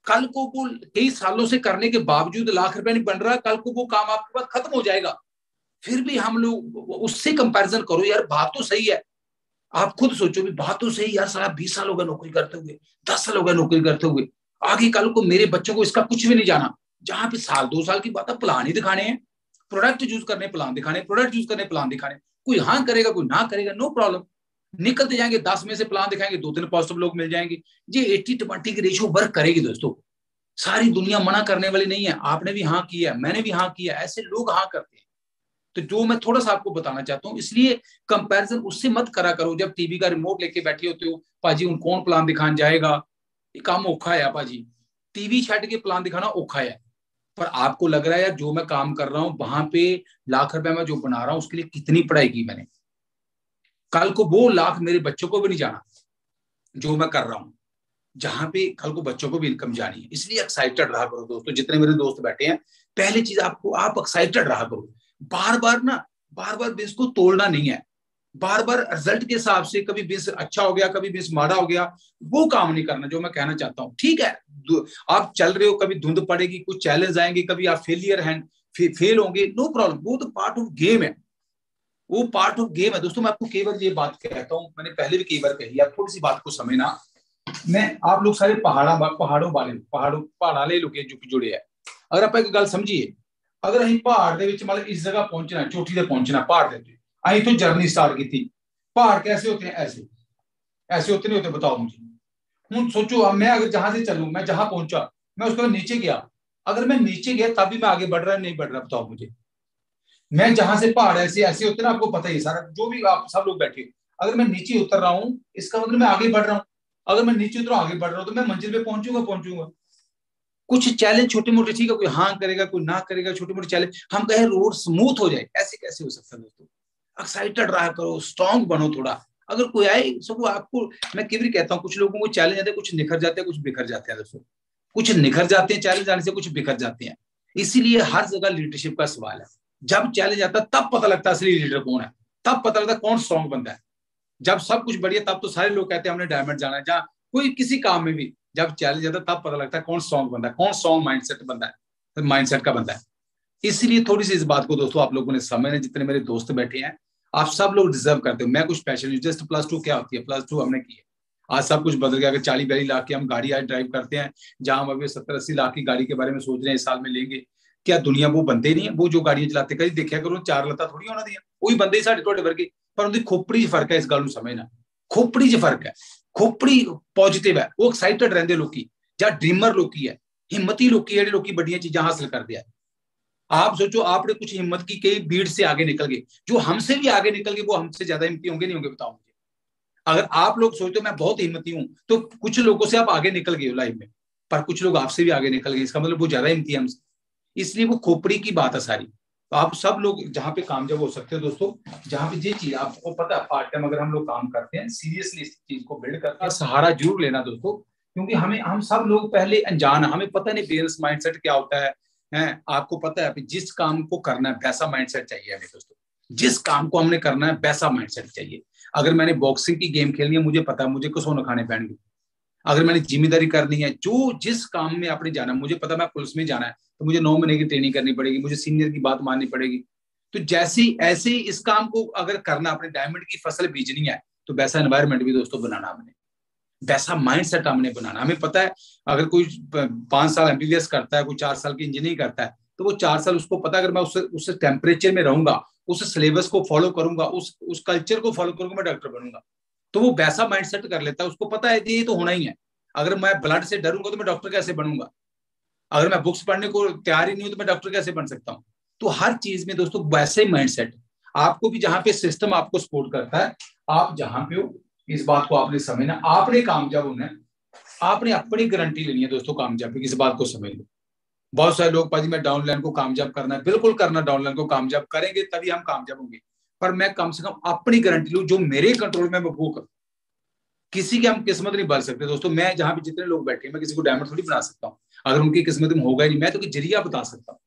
कल को वो कई सालों से करने के बावजूद लाख रुपया नहीं बन रहा, कल को वो काम आपके पास खत्म हो जाएगा, फिर भी हम लोग उससे कंपैरिजन करो। यार बात तो सही है, आप खुद सोचो भी बात तो सही यार, साला 20 साल हो गए नौकरी करते हुए, 10 साल हो गए नौकरी करते हुए, आगे कल को मेरे बच्चों को इसका कुछ भी नहीं जाना, जहां पे साल 2 साल की बात है, प्लान ही दिखाने हैं, प्रोडक्ट यूज करने प्लान दिखाने, प्रोडक्ट यूज करने प्लान दिखाने, कोई हाँ करेगा कोई ना करेगा, नो प्रॉब्लम, निकलते जाएंगे। 10 में से प्लान दिखाएंगे, 2-3 पॉजिटिव लोग मिल जाएंगे। ये 80-20 की रेशियो वर्क करेगी दोस्तों। सारी दुनिया मना करने वाली नहीं है, आपने भी हाँ किया, मैंने भी हाँ किया, ऐसे लोग हाँ करते हैं। तो जो मैं थोड़ा सा आपको बताना चाहता हूं, इसलिए कंपैरिजन उससे मत करा करो। जब टीवी का रिमोट लेके बैठे होते हो, पाजी उन कौन प्लान दिखाने जाएगा, ये काम औखा है पाजी, टीवी छट के प्लान दिखाना औखा है। पर आपको लग रहा है यार जो मैं काम कर रहा हूं वहां पे लाख रुपए में जो बना रहा हूं उसके लिए कितनी पढ़ाई की मैंने, कल को वो लाख मेरे बच्चों को भी नहीं जाना जो मैं कर रहा हूं, जहां पे कल को बच्चों को भी इनकम जानी है। इसलिए एक्साइटेड रहा करो दोस्तों, जितने मेरे दोस्त बैठे हैं, पहली चीज आपको, आप एक्साइटेड रहा करो। बार बार बिजनेस को तोड़ना नहीं है, बार बार रिजल्ट के हिसाब से, कभी बिजनेस अच्छा हो गया कभी बिजनेस माड़ा हो गया, वो काम नहीं करना जो मैं कहना चाहता हूँ। ठीक है, आप चल रहे हो, कभी धुंध पड़ेगी, कुछ चैलेंज आएंगे, कभी आप फेलियर हैं, फेल होंगे, नो प्रॉब्लम, वो तो पार्ट ऑफ गेम है, वो पार्ट ऑफ गेम है दोस्तों। मैं आपको कई बार ये बात कहता हूँ, मैंने पहले भी कई बार कही, आप थोड़ी सी बात को समझना। मैं आप लोग सारे पहाड़ों वाले लोग जुड़े हैं। अगर आप एक गल समझिए, अगर ਅਸੀਂ पहाड़ ਦੇ ਵਿੱਚ मतलब इस जगह पहुंचना, चोटी पे पहुंचना, पहाड़ ਦੇ ਉੱਤੇ ਅਸੀਂ तो जर्नी स्टार्ट की थी। पहाड़ कैसे होते हैं? ऐसे ऐसे होते नहीं होते, बताओ मुझे। हूँ सोचो, अब मैं अगर जहां से चलूं, मैं जहां पहुंचा, मैं उसके बाद नीचे गया, अगर मैं नीचे गया तब भी मैं आगे बढ़ रहा नहीं बढ़ रहा, बताओ मुझे। मैं जहां से पहाड़ ऐसे ऐसे होते ना, आपको पता ही सारा, जो भी आप सब लोग बैठे, अगर मैं नीचे उतर रहा हूँ इसका मतलब मैं आगे बढ़ रहा हूँ, अगर मैं नीचे उतरू आगे बढ़ रहा हूँ तो मैं मंजिल पे पहुंचूंगा। कुछ चैलेंज छोटे मोटे, ठीक है, कोई हाँ करेगा कोई ना करेगा, छोटे मोटे चैलेंज, हम कहे रोड स्मूथ हो जाए, ऐसे कैसे हो सकता है दोस्तों? एक्साइटेड रहा करो, स्ट्रॉन्ग बनो थोड़ा। अगर कोई आए सब आपको, मैं कई बार कहता हूँ, कुछ लोगों को चैलेंज आते हैं, कुछ निखर जाते हैं, कुछ बिखर जाते हैं दोस्तों, कुछ निखर जाते हैं चैलेंज आने से, कुछ बिखर जाते हैं। इसीलिए हर जगह लीडरशिप का सवाल है। जब चैलेंज आता है तब पता लगता है असली लीडर कौन है, तब पता लगता है कौन स्ट्रॉन्ग बंदा है। जब सब कुछ बढ़िया तब तो सारे लोग कहते हैं हमने डायमंड जाना है, जहाँ कोई किसी काम में भी जब चैलेंज आता है तब पता लगता है कौन स्ट्रॉन्ग बंदा है, कौन स्ट्रॉन्ग माइंडसेट बंदा है, माइंडसेट का बंदा है। इसलिए थोड़ी सी इस बात को दोस्तों आप लोगों ने समझना, जितने मेरे दोस्त बैठे हैं, आप सब लोग डिजर्व करते हो। मैं कुछ स्पेशल नहीं, जस्ट +2 क्या होती है, +2 हमने की है। आज सब कुछ बदल गया, अगर 40-42 लाख की हम गाड़ी आज ड्राइव करते हैं, जहां हम अभी 70-80 लाख की गाड़ी के बारे में सोच रहे हैं इस साल में लेंगे, क्या दुनिया वो बंदे नहीं है? वो जो गाड़ियां चलाते, कभी देखा करो, 4 लत्ता थोड़ी होना दिया, वही बंदे साढ़े थोड़े वर्गे, पर उनकी खोपड़ी च फर्क है, इस गल को समझना, खोपड़ी च फर्क है। खोपड़ी पॉजिटिव है, वो एक्साइटेड रहते लोग, ਜਾਂ ड्रीमर लोग है, हिम्मती लोग है, लोग बड़िया चीजें हासिल करते हैं। आप सोचो, आपने कुछ हिम्मत की, कई भीड़ से आगे निकल गए, जो हमसे भी आगे निकल गए वो हमसे ज्यादा हिम्मती होंगे नहीं होंगे, बताओ मुझे। अगर आप लोग सोचते हो मैं बहुत हिम्मती हूं, तो कुछ लोगों से आप आगे निकल गए हो लाइफ में, पर कुछ लोग आपसे भी आगे निकल गए, इसका मतलब वो ज्यादा हिम्मती है हमसे। इसलिए वो खोपड़ी की बात है सारी। तो आप सब लोग जहां पे कामयाब हो सकते हो दोस्तों, जहां पे ये चीज आपको पता है, पार्ट टाइम अगर हम लोग काम करते हैं, सीरियसली इस चीज को बिल्ड करते हैं, सहारा जरूर लेना दोस्तों, क्योंकि हम सब लोग पहले अनजान है, हमें पता नहीं बिजनेस माइंडसेट क्या होता है। आपको पता है जिस काम को करना है वैसा माइंडसेट चाहिए हमें दोस्तों, जिस काम को हमने करना है वैसा माइंडसेट चाहिए। अगर मैंने बॉक्सिंग की गेम खेलनी है, मुझे पता है मुझे कसौन खाने पैणगे। अगर मैंने जिम्मेदारी करनी है, जो जिस काम में आपने जाना, मुझे पता मैं पुलिस में जाना है तो मुझे 9 महीने की ट्रेनिंग करनी पड़ेगी, मुझे सीनियर की बात माननी पड़ेगी। तो जैसी ऐसे ही इस काम को अगर करना, अपने डायमंड की फसल बीजनी है, तो वैसा एनवायरमेंट भी दोस्तों बनाना हमने, वैसा माइंडसेट हमने बनाना। हमें पता है अगर कोई 5 साल एमबीबीएस करता है, कोई 4 साल की इंजीनियरिंग करता है, तो वो 4 साल उसको पता है अगर मैं उस टेम्परेचर में रहूंगा, उस सिलेबस को फॉलो करूंगा, उस कल्चर को फॉलो करूंगा, मैं डॉक्टर बनूंगा। तो वो वैसा माइंडसेट कर लेता है, उसको पता है ये तो होना ही है। अगर मैं ब्लड से डरूंगा तो मैं डॉक्टर कैसे बनूंगा? अगर मैं बुक्स पढ़ने को तैयार ही नहीं हूं तो मैं डॉक्टर कैसे बन सकता हूँ? तो हर चीज में दोस्तों वैसे ही माइंडसेट आपको भी, जहां पे सिस्टम आपको सपोर्ट करता है, आप जहां पे हो, इस बात को आपने समझना। आपने कामयाब होना है, आपने अपनी गारंटी लेनी है दोस्तों कामयाबी की, इस बात को समझ लो। बहुत सारे लोग पाजी मैं डाउनलाइन को कामयाब करना है, बिल्कुल करना, डाउनलाइन को कामयाब करेंगे तभी हम कामयाब होंगे, पर मैं कम से कम अपनी गारंटी लूं, जो मेरे कंट्रोल में मैं वो करूं। किसी की हम किस्मत नहीं बन सकते दोस्तों। मैं जहां पे जितने लोग बैठे, मैं किसी को डायमंड थोड़ी बना सकता हूँ, अगर उनकी किस्मत में होगा ही नहीं। मैं तो जरिया बता सकता हूँ।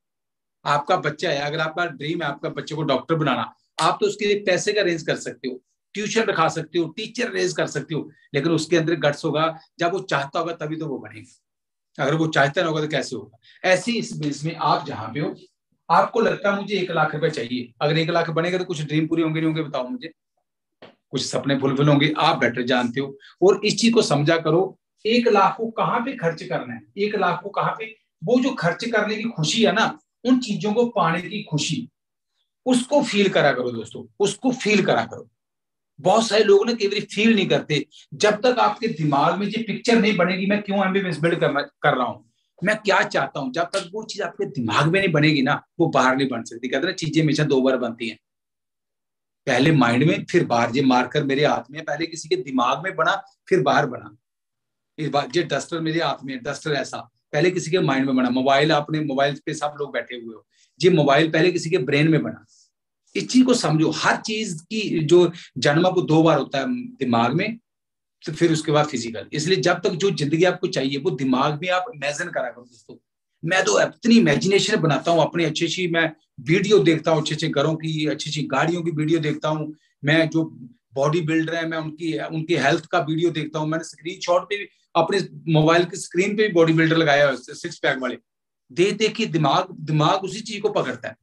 आपका बच्चा है, अगर आपका ड्रीम है आपका बच्चे को डॉक्टर बनाना, आप तो उसके लिए पैसे का अरेंज कर सकते हो, ट्यूशन रखा सकते हो, टीचर रेज कर सकते हो, लेकिन उसके अंदर गट्स होगा। जब वो चाहता होगा तभी तो वो बनेगा, अगर वो चाहता ना होगा तो कैसे होगा। ऐसे इस बिजनेस में आप जहां पे हो, आपको लगता है मुझे 1 लाख रुपए चाहिए, अगर 1 लाख बनेगा तो कुछ ड्रीम पूरे होंगे नहीं होंगे बताओ मुझे, कुछ सपने फुलफिल होंगे, आप बेटर जानते हो। और इस चीज को समझा करो, 1 लाख को कहाँ पे खर्च करना है, 1 लाख को कहाँ पे, वो जो खर्च करने की खुशी है ना, उन चीजों को पाने की खुशी, उसको फील करा करो दोस्तों, उसको फील करा करो। बहुत सारे लोग ना कई बार फील नहीं करते। जब तक आपके दिमाग में ये पिक्चर नहीं बनेगी मैं क्यों एमबीबीएस बिल्ड कर रहा हूं, मैं क्या चाहता हूं, जब तक वो चीज आपके दिमाग में नहीं बनेगी ना, वो बाहर नहीं बन सकती। कहते ना चीजें हमेशा 2 बार बनती हैं, पहले माइंड में फिर बाहर। ये मार्कर मेरे हाथ में, पहले किसी के दिमाग में बना फिर बाहर बना। इस बार ये डस्टर मेरे हाथ में, डस्टर ऐसा पहले किसी के माइंड में बना। मोबाइल, आपने मोबाइल पे सब लोग बैठे हुए हो, ये मोबाइल पहले किसी के ब्रेन में बना। इस चीज को समझो, हर चीज की जो जन्म आपको 2 बार होता है दिमाग में, तो फिर उसके बाद फिजिकल। इसलिए जब तक जो जिंदगी आपको चाहिए वो दिमाग में आप इमेजिन करा करो दोस्तों। मैं तो इतनी इमेजिनेशन बनाता हूँ अपनी, अच्छी अच्छी मैं वीडियो देखता हूँ, अच्छे अच्छे घरों की, अच्छी अच्छी गाड़ियों की वीडियो देखता हूँ। मैं जो बॉडी बिल्डर है, मैं उनकी उनकी हेल्थ का वीडियो देखता हूँ। मैंने स्क्रीन शॉट पे भी अपने मोबाइल की स्क्रीन पे भी बॉडी बिल्डर लगाया है, 6 पैक वाले। देख देख के दिमाग दिमाग उसी चीज को पकड़ता है।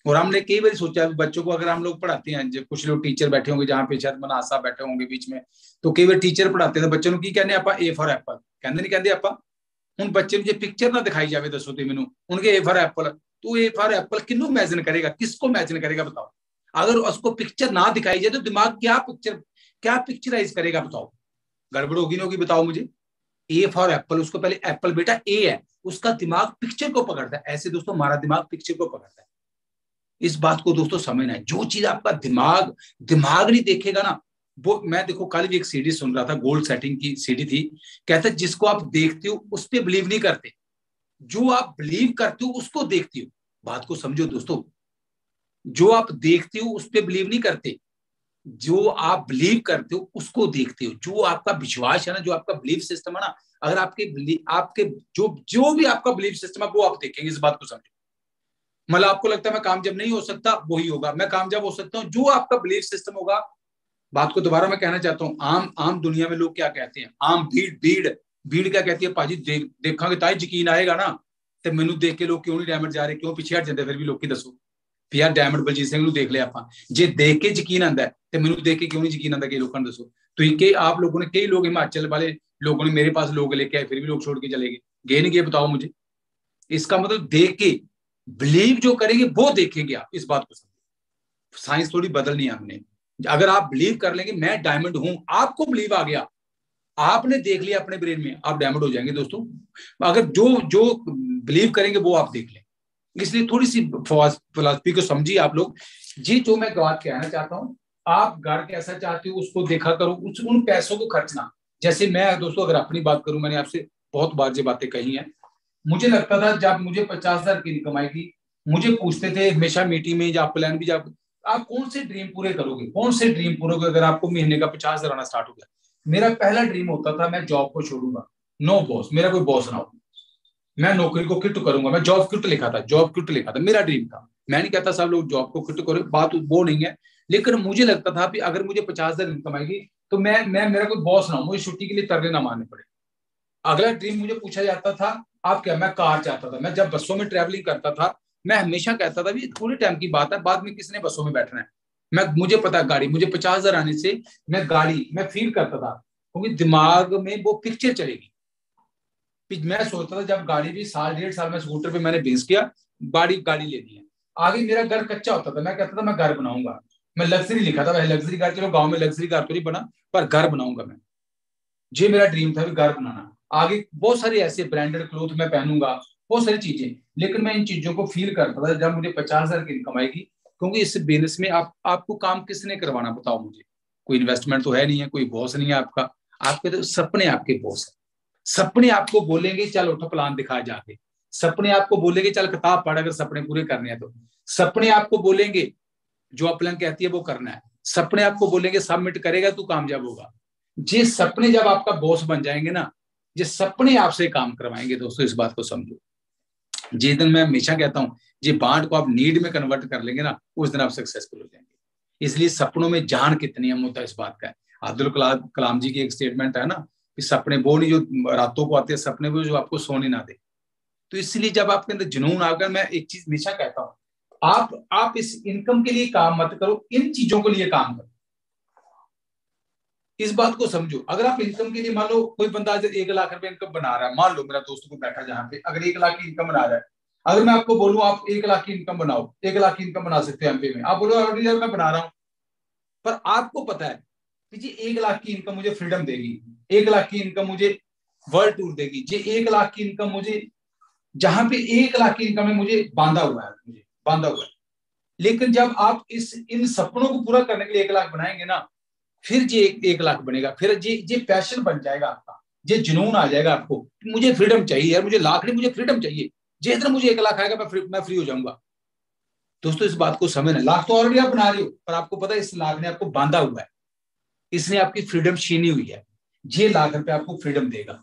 और हमने कई बार सोचा बच्चों को, अगर हम लोग पढ़ाते हैं, जब कुछ लोग टीचर बैठे होंगे जहाँ पे शायद मना साहब बैठे होंगे बीच में, तो कई बार टीचर पढ़ाते हैं बच्चों की कहने आप ए फॉर एप्पल कहते नहीं कहते आप उन बच्चे जो पिक्चर ना दिखाई जाए दसो तो मैनू उनके ए फॉर एप्पल, तो ए फॉर एप्पल किन्नू इमेजिन करेगा, किसको इमेजिन करेगा बताओ। अगर उसको पिक्चर ना दिखाई जाए तो दिमाग क्या पिक्चराइज करेगा बताओ, गड़बड़ होगी ना होगी बताओ मुझे। ए फॉर एप्पल, उसको पहले एप्पल बेटा ए है, उसका दिमाग पिक्चर को पकड़ता है। ऐसे दोस्तों हमारा दिमाग पिक्चर को पकड़ता है। इस बात को दोस्तों समझना है, जो चीज आपका दिमाग दिमाग नहीं देखेगा ना, वो मैं देखो कल भी एक सीडी सुन रहा था, गोल सेटिंग की सीडी थी। कहते जिसको आप देखते हो उस पर बिलीव नहीं करते, जो आप बिलीव करते हो उसको देखते हो। बात को समझो दोस्तों, जो आप देखते हो उस पर बिलीव नहीं करते, जो आप बिलीव करते हो उसको देखते हो। जो आपका विश्वास है ना, जो आपका बिलीव सिस्टम है ना, अगर आपके जो जो भी आपका बिलीव सिस्टम है वो आप देखेंगे। इस बात को समझो, मतलब आपको लगता है मैं कामयाब नहीं हो सकता, वही होगा। मैं कामयाब हो सकता हूँ, जो आपका बिलीफ सिस्टम होगा। बात को दोबारा मैं कहना चाहता हूँ, आम आम दुनिया में लोग क्या कहते हैं, आम भीड़ भीड़ भीड़ क्या कहती है, पाजी देखा ताई यकीन आएगा ना, तो मैनू देख के लोग क्यों नहीं डायमंड जा रहे, क्यों पीछे हट जाते फिर भी लोग की दसो भी यार डायमंड बलजीत सिंह देख लिया आप, जे देख के यकीन आता है तो मैनू देख के क्यों नहीं यकीन आता, कई लोगों ने दसो। तो ये आप लोगों ने, कई लोग हिमाचल वाले लोगों ने मेरे पास लोग लेके आए, फिर भी लोग छोड़ के चले गए नहीं गए बताओ मुझे। इसका मतलब देख के बिलीव जो करेंगे वो देखेंगे आप, इस बात को समझो। साइंस थोड़ी बदलनी है हमने। अगर आप बिलीव कर लेंगे मैं डायमंड हूं, आपको बिलीव आ गया, आपने देख लिया अपने ब्रेन में, आप डायमंड हो जाएंगे दोस्तों। अगर जो जो बिलीव करेंगे वो आप देख लें। इसलिए थोड़ी सी फिलॉसफी को समझिए आप लोग। जी जो मैं बात कहना चाहता हूँ, आप घर कैसा चाहते हो उसको देखा करो, उन पैसों को खर्चना। जैसे मैं दोस्तों अगर अपनी बात करूं, मैंने आपसे बहुत बार ये बातें कही हैं। मुझे लगता था जब मुझे 50,000 की इनकम आएगी, मुझे पूछते थे हमेशा मीटिंग में, या प्लान भी, जब आप कौन से ड्रीम पूरे करोगे, कौन से ड्रीम पूरे करोगे अगर आपको महीने का 50,000 आना स्टार्ट हो गया। मेरा पहला ड्रीम होता था मैं जॉब को छोड़ूंगा, नो बॉस, मेरा कोई बॉस ना हो, मैं नौकरी को क्विट करूंगा। मैं जॉब क्विट लिखा था, जॉब क्विट लिखा था, मेरा ड्रीम था। मैं नहीं कहता सब लोग जॉब को क्विट करो, बात वो नहीं है, लेकिन मुझे लगता था कि अगर मुझे 50,000 इनकम आएगी तो मैं मेरा कोई बॉस ना हो, मुझे छुट्टी के लिए तरले ना मारने पड़े। अगला ड्रीम मुझे पूछा जाता था, आप क्या, मैं कार चाहता था। मैं जब बसों में ट्रेवलिंग करता था, मैं हमेशा कहता था भी थोड़ी टाइम की बात है, बाद में किसने बसों में बैठना है। मुझे पता है गाड़ी, मुझे 50,000 आने से मैं गाड़ी मैं फील करता था, क्योंकि दिमाग में वो पिक्चर चलेगी। मैं सोचता था जब गाड़ी भी साल 1.5 साल में स्कूटर पे मैंने बेस किया, गाड़ी गाड़ी ले दी है। आगे मेरा घर कच्चा होता था, मैं कहता था मैं घर बनाऊंगा। मैं लग्जरी लिखा था, वह लग्जरी घर, चलो गांव में लग्जरी घर तो नहीं बना, पर घर बनाऊंगा मैं। ये मेरा ड्रीम था, घर बनाना। आगे बहुत सारे ऐसे ब्रांडेड क्लोथ मैं पहनूंगा, बहुत सारी चीजें। लेकिन मैं इन चीजों को फील करता था जब मुझे 50,000 की इनकम आएगी, क्योंकि इस बिजनेस में आपको काम किसने करवाना बताओ मुझे। कोई इन्वेस्टमेंट तो है नहीं है, कोई बॉस नहीं है आपका, आपके तो सपने आपके बॉस है। सपने आपको बोलेंगे चल उठ प्लान दिखा जाके, सपने आपको बोलेंगे चल किताब पढ़, अगर सपने पूरे करने हैं तो। सपने आपको बोलेंगे जो अपलाइन कहती है वो करना है, सपने आपको बोलेंगे सबमिट करेगा तू कामयाब होगा। ये सपने जब आपका बॉस बन जाएंगे ना, ये सपने आपसे काम करवाएंगे दोस्तों, इस बात को समझो। जिस दिन, मैं हमेशा कहता हूं, ये बांट को आप नीड में कन्वर्ट कर लेंगे ना, उस दिन आप सक्सेसफुल हो जाएंगे। इसलिए सपनों में जान कितनी है, मुद्दा इस बात का है। अब्दुल कलाम जी की एक स्टेटमेंट है ना कि सपने वो नहीं जो रातों को आते हैं, सपने वो जो आपको सोने ना दे। तो इसलिए जब आपके अंदर जुनून आकर, मैं एक चीज हमेशा कहता हूँ, आप इस इनकम के लिए काम मत करो, इन चीजों के लिए काम करो। इस बात को समझो। अगर आप इनकम के लिए, मान लो कोई बंदा आज 1 लाख रुपए इनकम बना रहा है, मान लो मेरा दोस्त को बैठा जहां पे, अगर 1 लाख की इनकम बना रहा है, अगर मैं आपको बोलूं आप 1 लाख की इनकम बनाओ, 1 लाख की इनकम बना सकते हैं एमपी में, आप बोलो मैं बना रहा हूं, पर आपको पता है कि जी 1 लाख की इनकम मुझे फ्रीडम देगी, 1 लाख की इनकम मुझे वर्ल्ड टूर देगी, जी 1 लाख की इनकम मुझे, जहां पे 1 लाख की इनकम है मुझे बांधा हुआ है, मुझे बांधा हुआ है। लेकिन जब आप इन सपनों को पूरा करने के लिए 1 लाख बनाएंगे ना, फिर जे 1 लाख बनेगा, फिर जे पैशन बन जाएगा आपका, जे जुनून आ जाएगा आपको, मुझे फ्रीडम चाहिए यार, मुझे लाख नहीं, मुझे फ्रीडम चाहिए, जितना मुझे 1 लाख आएगा मैं फ्री हो जाऊंगा। दोस्तों इस बात को समझना, लाख तो ऑलरेडी आप बना रहे हो, पर आपको पता है इस लाख ने आपको बांधा हुआ है, इसने आपकी फ्रीडम छीनी हुई है, ये लाख रुपए आपको फ्रीडम देगा।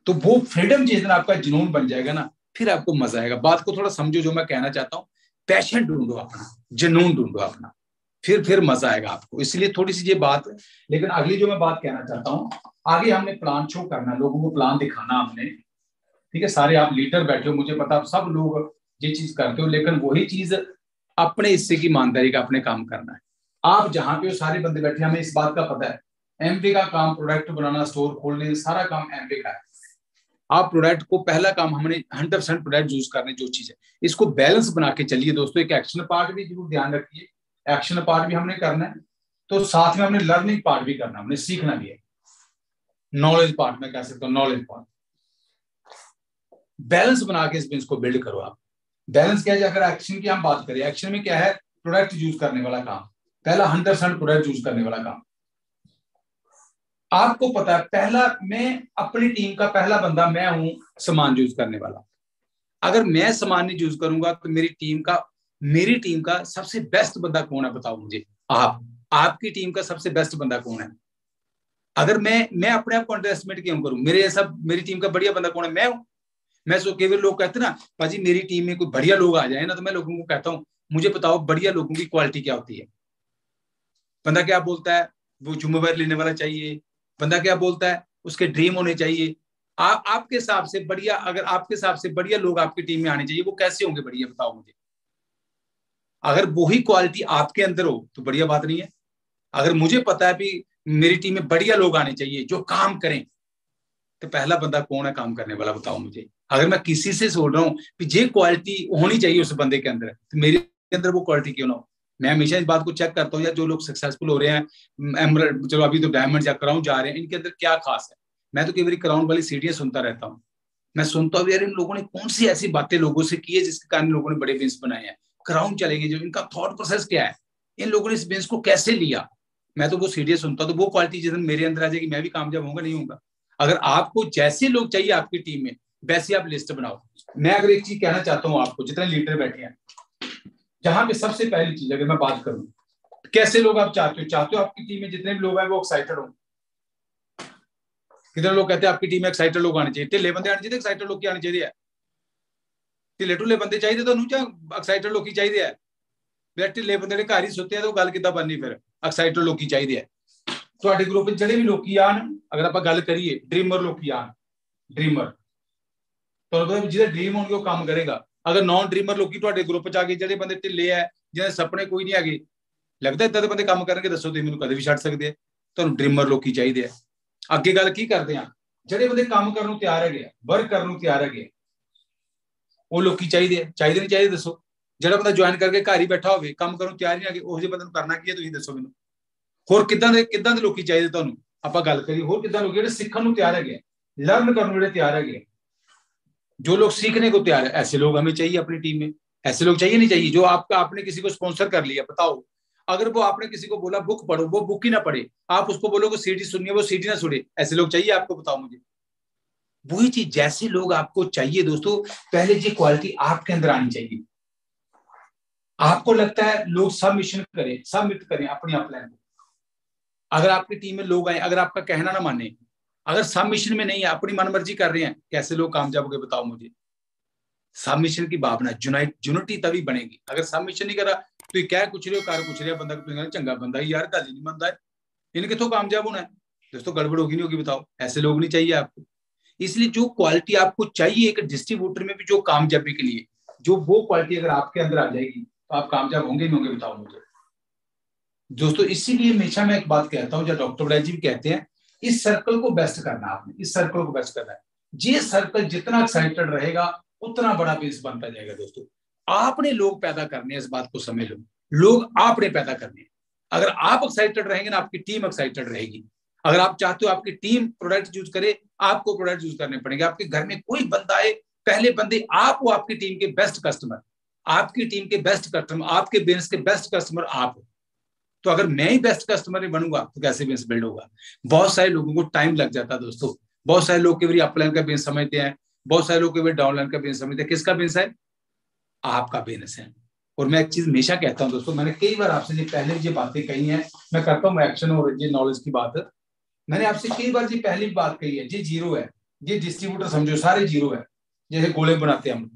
तो वो फ्रीडम जिस दिन आपका जुनून बन जाएगा ना, फिर आपको मजा आएगा। बात को थोड़ा समझो जो मैं कहना चाहता हूँ, पैशन ढूंढो अपना, जुनून ढूंढो अपना, फिर मजा आएगा आपको। इसलिए थोड़ी सी ये बात। लेकिन अगली जो मैं बात कहना चाहता हूँ, आगे हमने प्लान शो करना, लोगों को प्लान दिखाना हमने, ठीक है। सारे आप लीडर बैठे हो, मुझे पता आप सब लोग ये चीज करते हो, लेकिन वही चीज अपने हिस्से की ईमानदारी का अपने काम करना है। आप जहां पे हो सारे बंदे बैठे, हमें इस बात का पता है, एमपी का काम प्रोडक्ट बनाना, स्टोर खोलने, सारा काम एमपी का है। आप प्रोडक्ट को, पहला काम हमने 100% प्रोडक्ट यूज करने, जो चीज है इसको बैलेंस बना के चलिए दोस्तों। एक एक्शन पार्ट भी जरूर ध्यान रखिए, एक्शन पार्ट भी हमने करना है, तो साथ में हमने लर्निंग पार्ट भी करना, हमने सीखना भी है, नॉलेज पार्ट में कह सकता हूँ, नॉलेज पार्ट। बैलेंस बना के इस बिजनेस को बिल्ड करो आप। बैलेंस क्या है, अगर एक्शन की हम बात करें, एक्शन में क्या है, प्रोडक्ट यूज करने वाला काम, पहला 100% प्रोडक्ट यूज करने वाला काम। आपको पता है, पहला मैं अपनी टीम का पहला बंदा मैं हूं सामान यूज करने वाला। अगर मैं सामान नहीं यूज करूंगा तो मेरी टीम का सबसे बेस्ट बंदा कौन है, बताओ मुझे। आपकी टीम का सबसे बेस्ट बंदा कौन है? अगर मैं अपने आप को अंडर एस्टिमेट क्यों करूं, मेरी टीम का बढ़िया बंदा कौन है, मैं हूं। मैं सो केवल लोग कहते ना भाजी मेरी टीम में कोई बढ़िया लोग आ जाए ना, तो मैं लोगों को कहता हूं मुझे बताओ बढ़िया लोगों की क्वालिटी क्या होती है। बंदा क्या बोलता है, वो जिम्मेवारी लेने वाला चाहिए। बंदा क्या बोलता है, उसके ड्रीम होने चाहिए। आपके हिसाब से बढ़िया, अगर आपके हिसाब से बढ़िया लोग आपकी टीम में आने चाहिए, वो कैसे होंगे बढ़िया, बताओ मुझे। अगर वही क्वालिटी आपके अंदर हो तो बढ़िया बात नहीं है। अगर मुझे पता है भी मेरी टीम में बढ़िया लोग आने चाहिए जो काम करें, तो पहला बंदा कौन है काम करने वाला, बताओ मुझे। अगर मैं किसी से सोच रहा हूँ कि ये क्वालिटी होनी चाहिए उस बंदे के अंदर, तो मेरे अंदर वो क्वालिटी क्यों ना हो। मैं हमेशा इस बात को चेक करता हूँ, या जो लोग सक्सेसफुल हो रहे हैं, एमराल्ड, चलो अभी तो डायमंड या क्राउन जा रहे हैं, इनके अंदर क्या खास है। मैं तो कई बार क्राउन वाली सीढ़ियां सुनता रहता हूँ, मैं सुनता हूँ यार इन लोगों ने कौन सी ऐसी बातें लोगों से की है जिसके कारण लोगों ने बड़े बिजनेस बनाए हैं, क्राउन चलेंगे, जो इनका थॉट प्रोसेस क्या है, इन लोगों ने इस बिजनेस को कैसे लिया। मैं तो वो सीढ़ियां सुनता हूँ, तो वो क्वालिटी जिस दिन मेरे अंदर आ जाएगी, मैं भी कामयाब होऊंगा, नहीं होऊंगा। अगर आपको जैसे लोग चाहिए आपकी टीम में, वैसे आप लिस्ट बनाओ। मैं अगर एक चीज कहना चाहता हूँ आपको, जितने लीडर बैठे हैं, जहां पे सबसे पहली चीज अगर मैं बात करूं, कैसे लोग आप चाहते हो आपकी टीम में जितने भी लोग हैं वो एक्साइटेड हो। कितने लोग कहते हैं आपकी टीम में एक्साइटेड लोग आने चाहिए, ढिले बंदे आने चाहिए, एक्साइटेड लोग आने चाहिए, ढिले ढुले बंदे चाहिए तो एक्साइटेड लोग चाहिए है। ढिले बंदे घर ही सुते तो गल किद्दां बननी, फिर एक्साइटेड लोग चाहिए है। ਤੁਹਾਡੇ ਗਰੁੱਪ ਵਿੱਚ ਜਿਹੜੇ ਵੀ ਲੋਕੀ ਆਣ, ਅਗਰ ਆਪਾਂ ਗੱਲ ਕਰੀਏ ਡ੍ਰੀਮਰ ਲੋਕੀ ਆਣ, ਡ੍ਰੀਮਰ ਤੁਹਾਨੂੰ ਪਤਾ ਜਿਹਦਾ ਡ੍ਰੀਮ ਹੋਣਗੇ ਉਹ ਕੰਮ ਕਰੇਗਾ। ਅਗਰ ਨੌਨ ਡ੍ਰੀਮਰ ਲੋਕੀ ਤੁਹਾਡੇ ਗਰੁੱਪ ਚ ਆ ਗਏ, ਜਿਹੜੇ ਬੰਦੇ ਢਿੱਲੇ ਆ, ਜਿਹਦੇ ਸੁਪਨੇ ਕੋਈ ਨਹੀਂ ਹੈਗੇ, ਲੱਗਦਾ ਇਦਾਂ ਦੇ ਬੰਦੇ ਕੰਮ ਕਰਨਗੇ, ਦੱਸੋ ਤੁਸੀਂ ਮੈਨੂੰ, ਕਦੇ ਵੀ ਛੱਡ ਸਕਦੇ ਆ। ਤੁਹਾਨੂੰ ਡ੍ਰੀਮਰ ਲੋਕੀ ਚਾਹੀਦੇ ਆ। ਅੱਗੇ ਗੱਲ ਕੀ ਕਰਦੇ ਆ, ਜਿਹੜੇ ਬੰਦੇ ਕੰਮ ਕਰਨ ਨੂੰ ਤਿਆਰ ਹੈਗੇ, ਵਰਕ ਕਰਨ ਨੂੰ ਤਿਆਰ ਹੈਗੇ, ਉਹ ਲੋਕੀ ਚਾਹੀਦੇ ਆ। ਚਾਹੀਦੇ ਨਹੀਂ ਚਾਹੀਦੇ ਦੱਸੋ। ਜਿਹੜਾ ਬੰਦਾ ਜੁਆਇਨ ਕਰਕੇ ਘਰ ਹੀ ਬੈਠਾ ਹੋਵੇ, ਕੰਮ ਕਰਨ ਨੂੰ ਤਿਆਰ ਨਹੀਂ ਹੈਗੇ, ਉਹ ਜਿਹੇ ਬੰਦੇ ਨੂੰ ਕਰਨਾ ਕੀ ਹੈ, ਤੁਸੀਂ ਦੱਸੋ ਮੈਨੂੰ। ਹੋਰ ਕਿੱਦਾਂ ਦੇ ਲੋਕੀ ਚਾਹੀਦੇ ਤੁਹਾਨੂੰ, ਆਪਾਂ ਗੱਲ ਕਰੀਏ ਹੋਰ ਕਿੱਦਾਂ ਲੋਕ ਜਿਹੜੇ ਸਿੱਖਣ ਨੂੰ ਤਿਆਰ ਹੈਗੇ, लर्न करने ਜਿਹੜੇ ਤਿਆਰ ਹੈਗੇ, जो लोग सीखने को तैयार है, ऐसे लोग हमें चाहिए अपनी टीम में। ऐसे लोग चाहिए नहीं चाहिए जो आपने किसी को स्पॉन्सर कर लिया, बताओ अगर वो आपने किसी को बोला बुक पढ़ो, वो बुक ही ना पढ़े, आप उसको बोलोगे सीडी सुनिए, वो सीडी ना सुने, ऐसे लोग चाहिए आपको, बताओ मुझे। वही चीज, जैसे लोग आपको चाहिए दोस्तों, पहले ये क्वालिटी आपके अंदर आनी चाहिए। आपको लगता है लोग सबमिशन करें, सबमिट करें अपनी प्लान को, अगर आपकी टीम में लोग आए, अगर आपका कहना ना माने, अगर सबमिशन में नहीं है, अपनी मनमर्जी कर रहे हैं, कैसे लोग कामयाब होंगे, बताओ मुझे। सबमिशन की भावना, यूनिटी तभी बनेगी। अगर सबमिशन नहीं करा ਤੁਸੀਂ ਕਹਿ ਕੁਛ ਰਹੇ ਹੋ, ਕਰ कुछ ਰਿਹਾ ਬੰਦਾ, ਤੁਸੀਂ ਕਹਿੰਦੇ चंगा बंदा यार, गल ही नहीं मनता है, इन्हें कितों कामयाब होना है दोस्तों? गड़बड़ होगी नहीं होगी बताओ? ऐसे लोग नहीं चाहिए आपको। इसलिए जो क्वालिटी आपको चाहिए एक डिस्ट्रीब्यूटर में भी, जो कामयाबी के लिए, जो वो क्वालिटी अगर आपके अंदर आ जाएगी तो आप कामयाब होंगे नहीं होंगे बताओ मुझे दोस्तों। इसीलिए हमेशा मैं एक बात कहता हूँ, जब डॉक्टर बड़े जी भी कहते हैं, इस सर्कल को बेस्ट करना आपने, इस सर्कल को बेस्ट करना है। ये सर्कल जितना एक्साइटेड रहेगा उतना बड़ा बेस बनता जाएगा दोस्तों। आपने लोग पैदा करने हैं, इस बात को समझ लो, लोग आपने पैदा करने हैं। अगर आप एक्साइटेड रहेंगे ना, आपकी टीम एक्साइटेड रहेगी। अगर आप चाहते हो आपकी टीम प्रोडक्ट यूज करे, आपको प्रोडक्ट यूज करने पड़ेंगे। आपके घर में कोई बंदा आए, पहले बंदे आप हो, आपकी टीम के बेस्ट कस्टमर, आपकी टीम के बेस्ट कस्टमर, आपके बिजनेस के बेस्ट कस्टमर आप हो। तो अगर मैं ही बेस्ट कस्टमर नहीं बनूंगा तो कैसे बिजनेस बिल्ड होगा? बहुत सारे लोगों को टाइम लग जाता है दोस्तों। बहुत सारे लोग केवल अपलाइन का बिजनेस समझते हैं, बहुत सारे लोग केवल डाउनलाइन का बिजनेस समझते हैं। किसका बिजनेस है? आपका बिजनेस है। और मैं एक चीज हमेशा कहता हूं दोस्तों, मैंने कई बार आपसे पहले ये बातें कही हैं, मैं करता हूँ एक्शन और ये नॉलेज की बात। मैंने आपसे कई बार जी पहली बात कही है, ये जीरो है, ये डिस्ट्रीब्यूटर समझो सारे जीरो है। जैसे गोले बनाते हैं हम,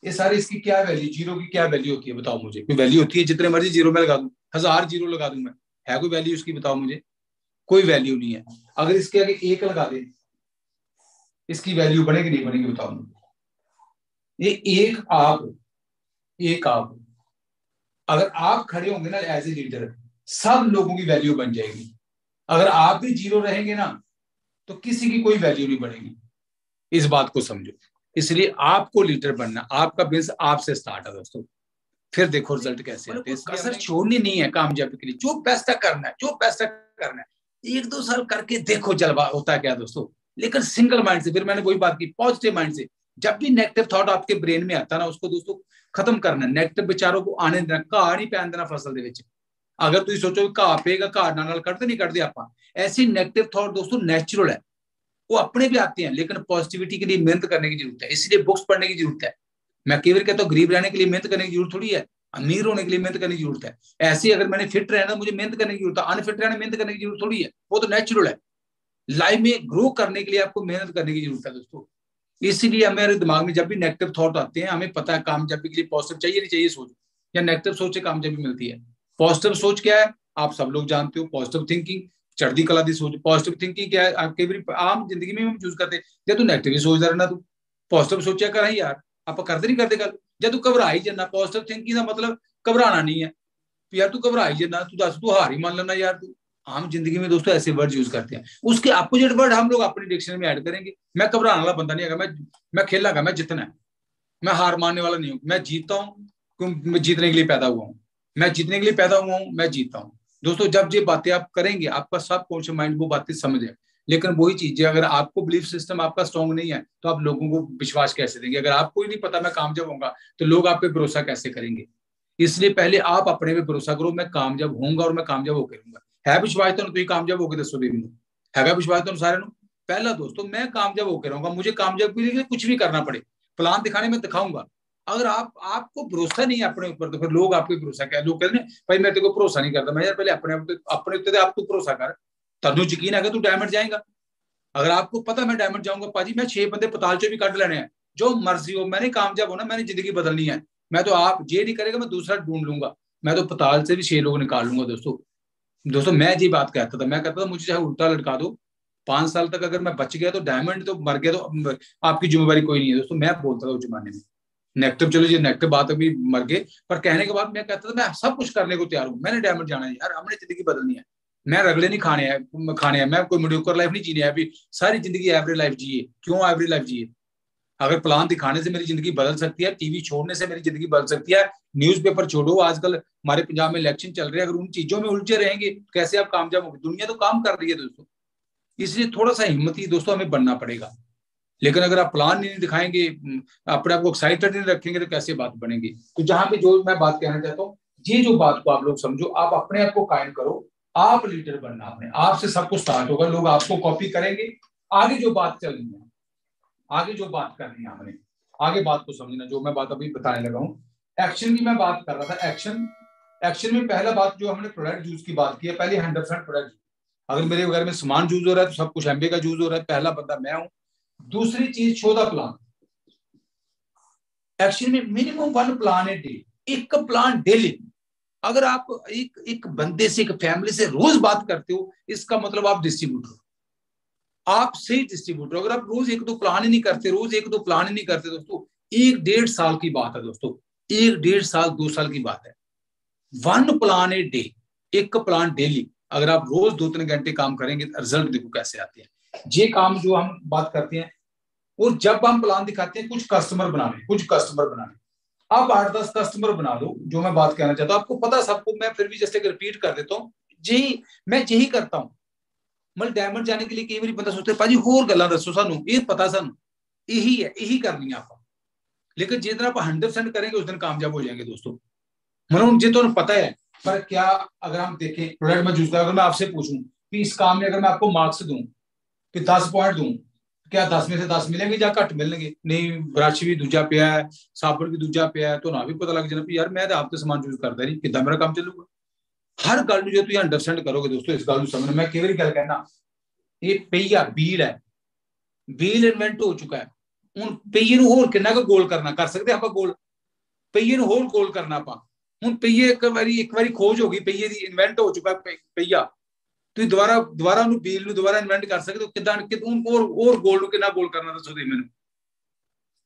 ये सारी, इसकी क्या वैल्यू, जीरो की क्या वैल्यू होती है बताओ मुझे? कोई वैल्यू होती है? जितने मर्जी जीरो में लगा दूं, 1000 जीरो लगा दूं मैं, है कोई वैल्यू उसकी बताओ मुझे? कोई वैल्यू नहीं है। अगर इसके आगे एक लगा दे, इसकी वैल्यू बनेगी नहीं बनेगी बताओ मुझे? ये एक आप अगर आप खड़े होंगे ना एज ए लीडर, सब लोगों की वैल्यू बन जाएगी। अगर आप भी जीरो रहेंगे ना तो किसी की कोई वैल्यू नहीं बढ़ेगी। इस बात को समझो। इसलिए आपको लीडर बनना, आपका बिजनेस आपसे स्टार्ट है दोस्तों। फिर देखो रिजल्ट कैसे आते हैं। कसर छोड़नी नहीं है कामयाबी के लिए, जो बेस्ट है करना है, जो बेस्ट है करना है। 1-2 साल करके देखो जलवा होता है क्या दोस्तों, लेकिन सिंगल माइंड से। फिर मैंने वही बात की, पॉजिटिव माइंड से। जब भी नेगेटिव थॉट आपके ब्रेन में आता ना, उसको दोस्तों खत्म करना। नेगेटिव विचारों को आने देना, घाह नहीं पैन देना फसल दे विच। अगर तुम सोचो घाह पेगा, घाह नाल कटते नहीं कटते आप, ऐसी नेगेटिव थॉट दोस्तों नेचुरल है, वो अपने भी आते हैं। लेकिन पॉजिटिविटी के लिए मेहनत करने की जरूरत है, इसलिए बुक्स पढ़ने की जरूरत है। मैं केवल कहता हूँ गरीब रहने के लिए मेहनत करने की जरूरत थोड़ी है, अमीर होने के लिए मेहनत करने की जरूरत है। ऐसे अगर मैंने फिट रहना, मुझे मेहनत करने की जरूरत है। अनफिट रहना मेहनत करने की जरूरत थोड़ी है, वो तो नेचुरल है। लाइफ में ग्रो करने के लिए आपको मेहनत करने की जरूरत है दोस्तों। इसलिए हमारे दिमाग में जब भी नेगेटिव थॉट आते हैं, हमें पता है कामयाबी के लिए पॉजिटिव चाहिए नहीं चाहिए सोच, या नेगेटिव सोच से कामयाबी मिलती है। पॉजिटिव सोच क्या है आप सब लोग जानते हो, पॉजिटिव थिंकिंग, चढ़ती कला दी सोच। पॉजिटिव थिंकिंग क्या है आपके भी आम जिंदगी में हम चूज करते हैं। तू नेगेटिव सोचता रहना, तू पॉजिटिव सोचा कर यार, आप करते नहीं करते गल। जब तू घबरा ही जाना, पॉजिटिव थिंकिंग का मतलब घबराना नहीं है। तो यार तू घबरा ही जाना, तू दस, तू हार ही मान लेना यार तू। आम जिंदगी में दोस्तों ऐसे वर्ड यूज करते हैं, उसके अपोजिट वर्ड हम लोग अपनी डिक्शनरी में ऐड करेंगे। मैं घबराने वाला बंदा नहीं है, मैं खेलागा, मैं जीतना है, मैं हार मानने वाला नहीं हूं, मैं जीतता हूँ क्योंकि मैं जीतने के लिए पैदा हुआ हूँ। मैं जीतने के लिए पैदा हुआ हूँ, मैं जीतता हूँ दोस्तों। जब ये बातें आप करेंगे, आपका सब कॉन्शियस माइंड वो बातें समझे। लेकिन वही चीज है, अगर आपको बिलीफ सिस्टम आपका स्ट्रॉन्ग नहीं है तो आप लोगों को विश्वास कैसे देंगे? अगर आपको ही नहीं पता मैं कामयाब होऊंगा तो लोग आप पे भरोसा कैसे करेंगे? इसलिए पहले आप अपने पे भरोसा करो, मैं कामयाब होऊंगा और मैं कामयाब होकर रहूंगा। है विश्वास तो तुम कामयाब होकर दसो भी मैनू, है विश्वास तो सारे पहला दोस्तों मैं कामयाब होकर रहूंगा। मुझे कामयाब के लिए कुछ भी करना पड़े, प्लान दिखाने में दिखाऊंगा। अगर आपको भरोसा नहीं है अपने ऊपर तो फिर लोग आपके भरोसा क्या, लोग कहते हैं भाई मैं तेरे को भरोसा नहीं करता। मैं यार पहले अपने उत्ते आप तू भरोसा कर, तेन यकीन है तू डायमंड जाएगा। अगर आपको पता मैं डायमंड जाऊंगा भाजी, मैं 6 बंदे पताल चो भी कट लेने हैं, जो मर्जी हो, मैंने कामयाब होना, मैंने जिंदगी बदलनी है। मैं तो आप ये नहीं करेगा, मैं दूसरा ढूंढ लूंगा, मैं तो पताल से भी 6 लोग निकाल लूंगा दोस्तों। दोस्तों मैं ये बात कहता था, मैं कहता था मुझे चाहे उल्टा लटका दो, 5 साल तक अगर मैं बच गया तो डायमंड, तो मर गया तो आपकी जिम्मेवारी कोई नहीं है दोस्तों। मैं बोलता था उस जमाने में नेगेटिव, चलो ये नेगेटिव बात अभी मर गए, पर कहने के बाद मैं कहता था मैं सब कुछ करने को तैयार हूँ, मैंने डायमंड जाना है यार, हमने जिंदगी बदलनी है। मैं रगड़े नहीं खाने हैं, मैं कोई मीडियोकर लाइफ नहीं जीनी है अभी, सारी जिंदगी एवरेज लाइफ जिए। क्यों एवरेज लाइफ जिए? अगर प्लान दिखाने से मेरी जिंदगी बदल सकती है, टीवी छोड़ने से मेरी जिंदगी बदल सकती है, न्यूज़पेपर छोड़ो, आजकल हमारे पंजाब में इलेक्शन चल रहे हैं, अगर उन चीजों में उलझे रहेंगे कैसे आप कामयाब होंगे? दुनिया तो काम कर रही है दोस्तों। इसलिए थोड़ा सा हिम्मत ही दोस्तों हमें बनना पड़ेगा। लेकिन अगर आप प्लान नहीं दिखाएंगे, अपने आप को एक्साइटेड नहीं रखेंगे तो कैसे बात बनेगी? तो जहां पे जो मैं बात कहना चाहता हूँ, ये जो बात को आप लोग समझो, आप अपने आप को कायम करो, आप लीडर बनना, अपने आप से सब कुछ स्टार्ट होगा, लोग आपको कॉपी करेंगे। आगे जो बात चलनी है, आगे जो बात करनी है हमने, आगे बात को समझना, जो मैं बात अभी बताने लगा हूँ एक्शन की मैं बात कर रहा था। एक्शन में पहला बात जो हमने प्रोडक्ट यूज की बात की है, पहले 100% प्रोडक्ट। अगर मेरे घर में सामान यूज हो रहा है तो सब कुछ एमबी का यूज हो रहा है, पहला बंदा मैं हूं। दूसरी चीज, शो द प्लान। एक्शन में मिनिमम 1 प्लान है डे, एक प्लान डेली। अगर आप एक बंदे से, एक फैमिली से रोज बात करते हो, इसका मतलब आप डिस्ट्रीब्यूटर, आप सही डिस्ट्रीब्यूटर। अगर आप रोज एक दो प्लान ही नहीं करते, रोज एक दो प्लान ही नहीं करते दोस्तों, 1-1.5 साल की बात है दोस्तों, 1-1.5 साल 2 साल की बात है। 1 प्लान ए डे, एक प्लान डेली, अगर आप रोज 2-3 घंटे काम करेंगे, रिजल्ट देखो कैसे आते हैं। ये काम जो हम बात करते हैं, और जब हम प्लान दिखाते हैं, कुछ कस्टमर बनाने, आप 8-10 कस्टमर बना लो। जो मैं बात कहना चाहता हूँ, आपको पता सबको, मैं फिर भी जैसे रिपीट कर देता हूँ, मैं यही करता हूँ। मतलब डायमंड जाने के लिए कई बार बंदा सोचता है भाजी होर गल्लां दसो सानू, ये पता सानू यही है, यही करनी है आप। लेकिन जिस दिन आप 100% करेंगे, उस दिन कामयाब हो जाएंगे दोस्तों। मतलब मुझे तो पता है, पर क्या अगर हम देखें प्रोडक्ट में जूस, अगर मैं आपसे पूछूं कि इस काम में अगर मैं आपको मार्क्स दूं कि 10 पॉइंट दूं, क्या 10 में से 10 मिलेंगे या घट मिलेंगे? नहीं, ब्रश भी दूजा पिया है, साबुन भी दूजा पिया है, तो ना भी पता लग जाना यार मैं तो आपके समान यूज करता नहीं, कितना मेरा काम चलूगा। हर गल जो तुम अंडरस्टैंड करोगे दोस्तों, इस गल समझना। मैं कई बार गल कहना, ये पहिया बील है, बील इन्वेंट हो चुका है, ਹੁਣ ਪਹੀਏ ਨੂੰ ਹੋਰ ਕਿੰਨਾ ਕੁ ਗੋਲ ਕਰਨਾ, ਕਰ ਸਕਦੇ ਆਪਾਂ ਗੋਲ? ਪਹੀਏ ਨੂੰ ਹੋਰ ਗੋਲ ਕਰਨਾ ਆਪਾਂ। ਹੁਣ ਪਹੀਏ ਇੱਕ ਵਾਰੀ ਖੋਜ ਹੋ ਗਈ, ਪਹੀਏ ਦੀ ਇਨਵੈਂਟ ਹੋ ਚੁੱਕਾ ਪਹੀਆ, ਤੁਸੀਂ ਦੁਬਾਰਾ ਉਹਨੂੰ ਬੀਲ ਨੂੰ ਦੁਬਾਰਾ ਇਨਵੈਂਟ ਕਰ ਸਕਦੇ ਹੋ? ਕਿਦਾਂ ਹੋਰ ਗੋਲ ਨੂੰ ਕਿੰਨਾ ਗੋਲ ਕਰਨਾ, ਦੱਸੋ ਤੁਸੀਂ ਮੈਨੂੰ।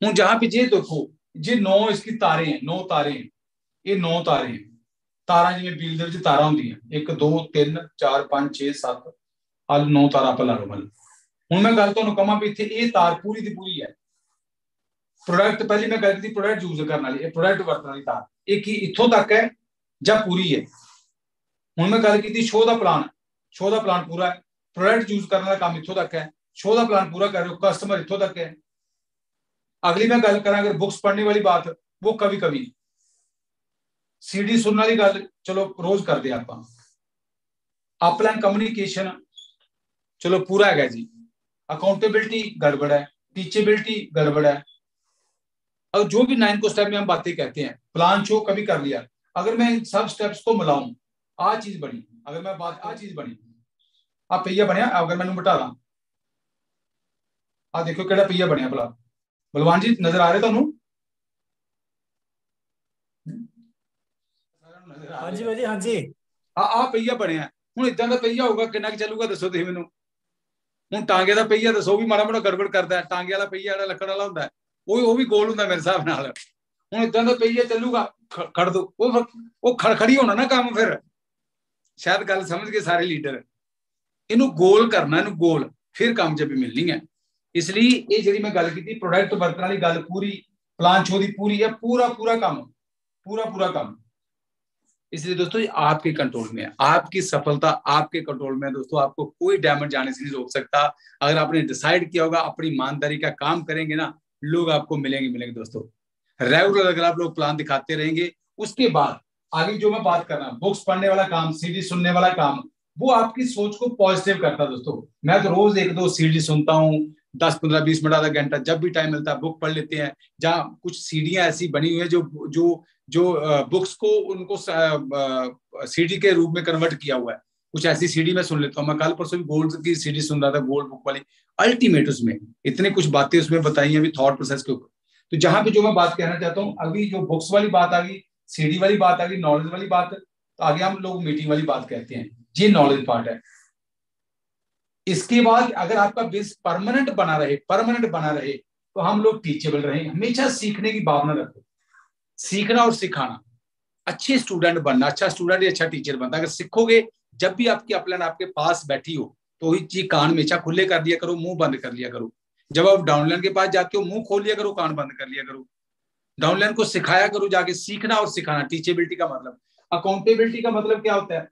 ਹੁਣ जहां पे जे देखो, जे 9 इसकी तारे हैं, 9 तारे हैं, ये 9 तारे हैं। तारा जिवें बील दे विच तारा हुंदियां, 1 2 3 4 5 6 7 हल 9 तारा आप ला लो। मतलब हुण मैं गल तुहानूं कहां भी इत्थे ये तार पूरी दी पूरी है। प्रोडक्ट पहली मैं गल की प्रोडक्ट यूज करने वाली, प्रोडक्ट वरतने वाली तार, एक ही इत्थों तक है जां पूरी है। हुण मैं गल की शो दा प्लान, शो दा प्लान पूरा है, प्रोडक्ट यूज करने का काम इत्थों तक है, शो दा प्लान पूरा कर रहे हो, कस्टमर इत्थों तक है। अगली मैं गल करा अगर बुक्स पढ़ने वाली बात, वो कभी कभी सीडी सुनने वाली गल चलो रोज करते हैं आप। अपलाइन कम्युनिकेशन चलो पूरा है जी, अकाउंटेबिलिटी गड़बड़ है, टीचेबिलिटी गड़बड़ है। और जो भी 9 को स्टेप में हम बातें कहते हैं, प्लान शो कभी कर लिया, अगर मैं इन सब स्टेप्स को मिलाऊं, आ चीज बनी। अगर मैं बात आ चीज बनी, आ पहिया बनया, अगर मैं बटा दा, आ देखो केड़ा पहिया बनया भला। बलवान जी नजर आ रहे तुहानू? हाँ जी भाजी, हाँ जी। आ पहिया बनया, हुण इदां दा पहिया होगा किन्ना क चलूगा, दसो तुसीं मैनूं। हुण टांगे दा पहिया दसो, भी माड़ा मोड़ा गड़बड़ करदा है। टांगे वाला पहिया जिहड़ा लक्कड़ वाला हुंदा है, वो भी गोल हुंदा मेरे हिसाब नाल। हुण इदां दा पहिया चलूगा, खड़ दो, वो खड़खड़ी होना ना काम। फिर शायद गल समझ गए सारे लीडर। इनू गोल करना, इनू गोल, फिर कामयाबी मिलनी है। इसलिए ये जी मैं गल की प्रोडक्ट बरतने वाली गल पूरी, प्लान शो दी पूरी है, पूरा काम, पूरा काम। इसलिए दोस्तों ये आपके कंट्रोल में है, आपकी सफलता आपके कंट्रोल में है दोस्तों। आपको कोई डायमंड जाने से नहीं रोक सकता। अगर आपने डिसाइड किया होगा, अपनी ईमानदारी का काम करेंगे ना, लोग आपको मिलेंगे दोस्तों। रेगुलर अगर आप लोग प्लान दिखाते रहेंगे, उसके बाद आगे जो मैं बात कर रहा हूँ, बुक्स पढ़ने वाला काम, सीडी सुनने वाला काम, वो आपकी सोच को पॉजिटिव करता है दोस्तों। मैं तो रोज 1-2 सीडी सुनता हूँ, 10-15-20 मिनट, आधा घंटा, जब भी टाइम मिलता है बुक पढ़ लेते हैं। जहाँ कुछ सीडियां ऐसी बनी हुई है जो जो जो बुक्स को उनको सीडी के रूप में कन्वर्ट किया हुआ है। कुछ ऐसी सीडी में सुन लेता हूँ। मैं कल परसों भी गोल्ड की सीडी सुन रहा था, गोल्ड बुक वाली, अल्टीमेट। उसमें इतने कुछ बातें उसमें बताई हैं अभी थॉट प्रोसेस के ऊपर। तो जहां पे जो मैं बात कहना चाहता हूँ, अभी जो बुक्स वाली बात आ गई, सीडी वाली बात आ गई, नॉलेज वाली बात, तो आगे हम लोग मीटिंग वाली बात कहते हैं, ये नॉलेज पार्ट है। इसके बाद अगर आपका बिजनेस परमानेंट बना रहे तो हम लोग टीचेबल रहे। हमेशा सीखने की भावना रखो, सीखना और सिखाना, अच्छे स्टूडेंट बनना। अच्छा स्टूडेंट ही अच्छा टीचर बनता। अगर सीखोगे, जब भी आपकी अपलाइन आपके पास बैठी हो, तो ही चीज कान हमेशा खुले कर दिया करो, मुंह बंद कर लिया करो। जब आप डाउनलाइन के पास जाते हो, मुंह खोल लिया करो, कान बंद कर लिया करो। डाउनलाइन को सिखाया करो जाके, सीखना और सिखाना। टीचेबिलिटी का मतलब, अकाउंटेबिलिटी का मतलब क्या होता है?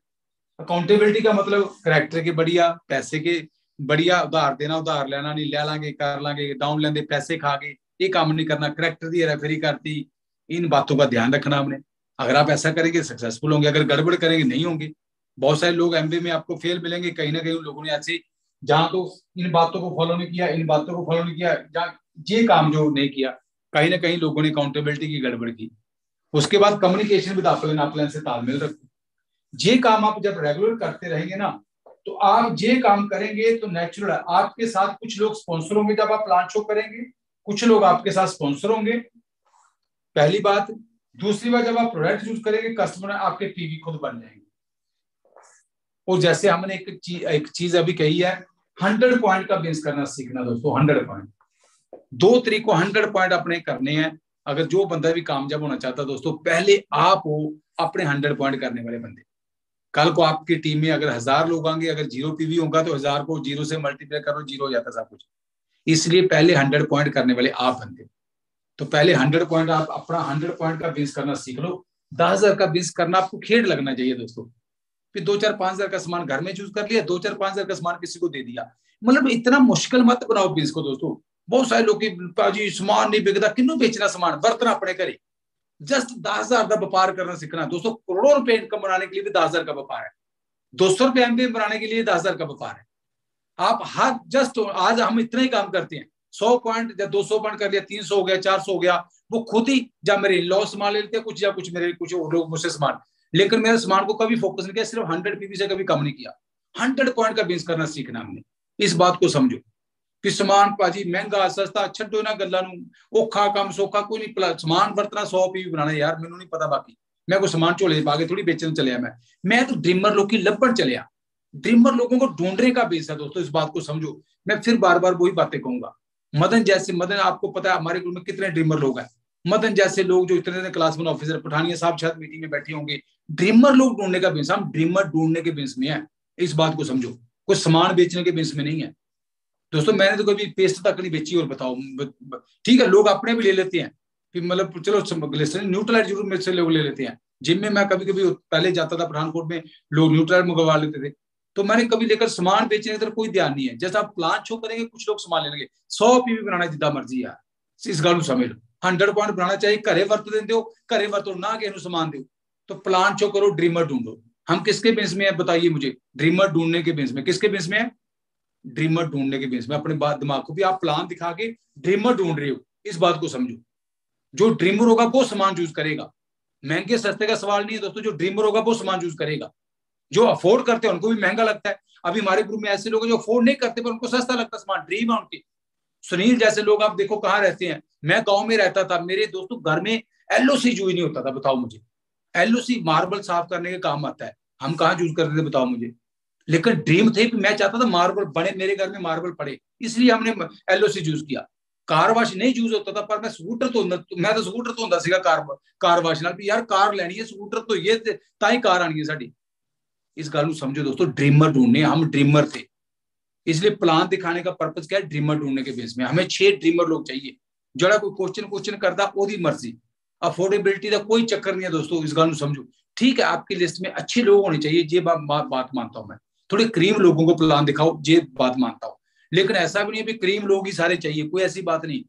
अकाउंटेबिलिटी का मतलब करैक्टर के बढ़िया, पैसे के बढ़िया, उधार देना उधार लेना नहीं, ले लांगे कर लांगे, डाउनलाइन के पैसे खा गए, ये काम नहीं करना। करैक्टर की हेराफेरी करती, इन बातों का ध्यान रखना हमने। अगर आप ऐसा करेंगे सक्सेसफुल होंगे, अगर गड़बड़ करेंगे नहीं होंगे। बहुत सारे लोग एमबीए में आपको फेल मिलेंगे, कहीं ना कहीं उन लोगों ने ऐसे जहां तो इन बातों को फॉलो नहीं किया, इन बातों को फॉलो नहीं किया, जहाँ ये काम जो नहीं किया, कहीं ना कहीं लोगों ने अकाउंटेबिलिटी की गड़बड़ की। उसके बाद कम्युनिकेशन विद अपलाइन से तालमेल रखो। ये काम आप जब रेगुलर करते रहेंगे ना, तो आप ये काम करेंगे तो नेचुरल है। आपके साथ कुछ लोग स्पॉन्सर होंगे जब आप प्लान शो करेंगे, कुछ लोग आपके साथ स्पॉन्सर होंगे, पहली बात। दूसरी बात, जब आप प्रोडक्ट यूज करेंगे कस्टमर आपके पीवी खुद बन जाएंगे। और जैसे हमने एक चीज अभी कही है, 100 पॉइंट का बेस करना सीखना दोस्तों। 100 पॉइंट, 2 तरीकों 100 पॉइंट अपने करने हैं। अगर जो बंदा भी कामयाब होना चाहता है दोस्तों, पहले आप हो अपने 100 पॉइंट करने वाले बंदे। कल को आपकी टीम में अगर 1000 लोग आएंगे, अगर 0 पीवी होगा तो 1000 को 0 से मल्टीप्लाई करो, 0 हो जाता सब कुछ। इसलिए पहले 100 पॉइंट करने वाले आप बनते। तो पहले 100 पॉइंट, आप अपना 100 पॉइंट का बिजनेस करना सीख लो। 10,000 का बिजनेस करना आपको खेड लगना चाहिए दोस्तों। फिर 2-4-5,000 का सामान घर में चूज कर लिया, 2-4-5,000 का सामान किसी को दे दिया। मतलब इतना मुश्किल मत बनाओ बिजनेस को दोस्तों। बहुत सारे लोग जी सामान नहीं बिकता, किन्नू बेचना सामान, बर्तन अपने घरे। जस्ट 10,000 का व्यापार करना सीखना दोस्तों। करोड़ों रुपए इनकम बनाने के लिए भी 10,000 का व्यापार है। 200 रुपए एमबीए बनाने के लिए 10,000 का व्यापार है। आप हर जस्ट आज हम इतना ही काम करते हैं, 100 पॉइंट या 200 पॉइंट कर लिया, 300 हो गया, 400 हो गया, वो खुद ही जब मेरे लॉस सामान ले लेते हैं कुछ, या कुछ मेरे कुछ लोग मुझसे सामान, लेकिन मेरे सामान को कभी फोकस नहीं किया, सिर्फ 100 पीवी से कभी कम नहीं किया। 100 पॉइंट का बिजनेस करना सीखना हमने। इस बात को समझो कि सामान भाजी महंगा सस्ता छड्डो ना गल्लां नूं, औखा काम सौखा कोई नहीं। सामान बरतना 100 पीवी बनाना यार, मैनू नहीं पता। बाकी मैं कोई सामान झोले पा के थोड़ी बेचने चलिया, मैं तो ड्रीमर लोग की लब्बन चलिया। ड्रीमर लोगों को ढूंढने का बेस है दोस्तों। इस बात को समझो। मैं फिर बार बार वही बातें कहूंगा। मदन जैसे, मदन आपको पता है हमारे ग्रुप में कितने ड्रीमर लोग हैं। मदन जैसे लोग जो इतने क्लास 1 ऑफिसर, पठानिया साहब शायद मीटिंग में बैठे होंगे। ड्रीमर लोग ढूंढने का बेस, हम ड्रीमर ढूंढने के बेस में है। इस बात को समझो, कोई सामान बेचने के बेस में नहीं है दोस्तों। मैंने तो कभी पेस्ट तक नहीं बेची। और बताओ, ठीक है लोग अपने भी ले लेते हैं, फिर मतलब चलो न्यूट्रलाइट जरूर मेरे से लोग ले लेते हैं। जिम में मैं कभी कभी पहले जाता था पठानकोट में, लोग न्यूट्रलाइट मंगवा लेते थे। तो मैंने कभी लेकर सामान बेचने की तरफ कोई ध्यान नहीं है। जैसा आप प्लान शो करेंगे कुछ लोग सामान लेंगे। 100 पीवी बनाना जितना मर्जी यार, इस गल समझ लो। 100 पॉइंट बनाना चाहिए। घरे वरत देते हो, घरे वरतो ना किसी सामान दो। तो प्लान शो करो, ड्रीमर ढूंढो। हम किसके बेस में है बताइए मुझे? ड्रीमर ढूंढने के बेस में। किसके बेस में है? ड्रीमर ढूंढने के बेस में। अपने बात दिमाग को भी आप प्लान दिखा के ड्रीमर ढूंढ रहे हो, इस बात को समझो। जो ड्रीमर होगा वो सामान चूज करेगा। महंगे सस्ते का सवाल नहीं है दोस्तों। जो ड्रीमर होगा वो सामान चूज करेगा। जो अफोर्ड करते हैं उनको भी महंगा लगता है। अभी हमारे ग्रुप में ऐसे लोग हैं जो अफोर्ड नहीं करते पर उनको सस्ता लगता है सामान, ड्रीम है उनकी। सुनील जैसे लोग आप देखो कहाँ रहते हैं। मैं गांव में रहता था, मेरे दोस्तों घर में एलओसी यूज नहीं होता था। बताओ मुझे, एलओसी मार्बल साफ करने के काम आता है, हम कहाँ यूज करते थे बताओ मुझे। लेकिन ड्रीम थे कि मैं चाहता था मार्बल बने, मेरे घर में मार्बल पड़े, इसलिए हमने एलओसी यूज किया। कार वाश नहीं यूज होता था, पर मैं स्कूटर तो स्कूटर तो होता सीगा कार वाश नाल भी यार कार लेनी है, स्कूटर तो ये ताई कार आनी है साडी। इस गल समझो दोस्तों, ड्रीमर ढूंढने, हम ड्रीमर थे। इसलिए प्लान दिखाने का पर्पज क्या है? ड्रीमर ढूंढने के बेस में। हमें 6 ड्रीमर लोग चाहिए। जरा कोई क्वेश्चन करता ओदी मर्जी। अफोर्डेबिलिटी का कोई चक्कर नहीं है दोस्तों, इस गल समझो। ठीक है आपकी लिस्ट में अच्छे लोग होने चाहिए, ये बात मानता हूं मैं। थोड़े क्रीम लोगों को प्लान दिखाओ, ये बात मानता हूं। लेकिन ऐसा भी नहीं है क्रीम लोग ही सारे चाहिए, कोई ऐसी बात नहीं।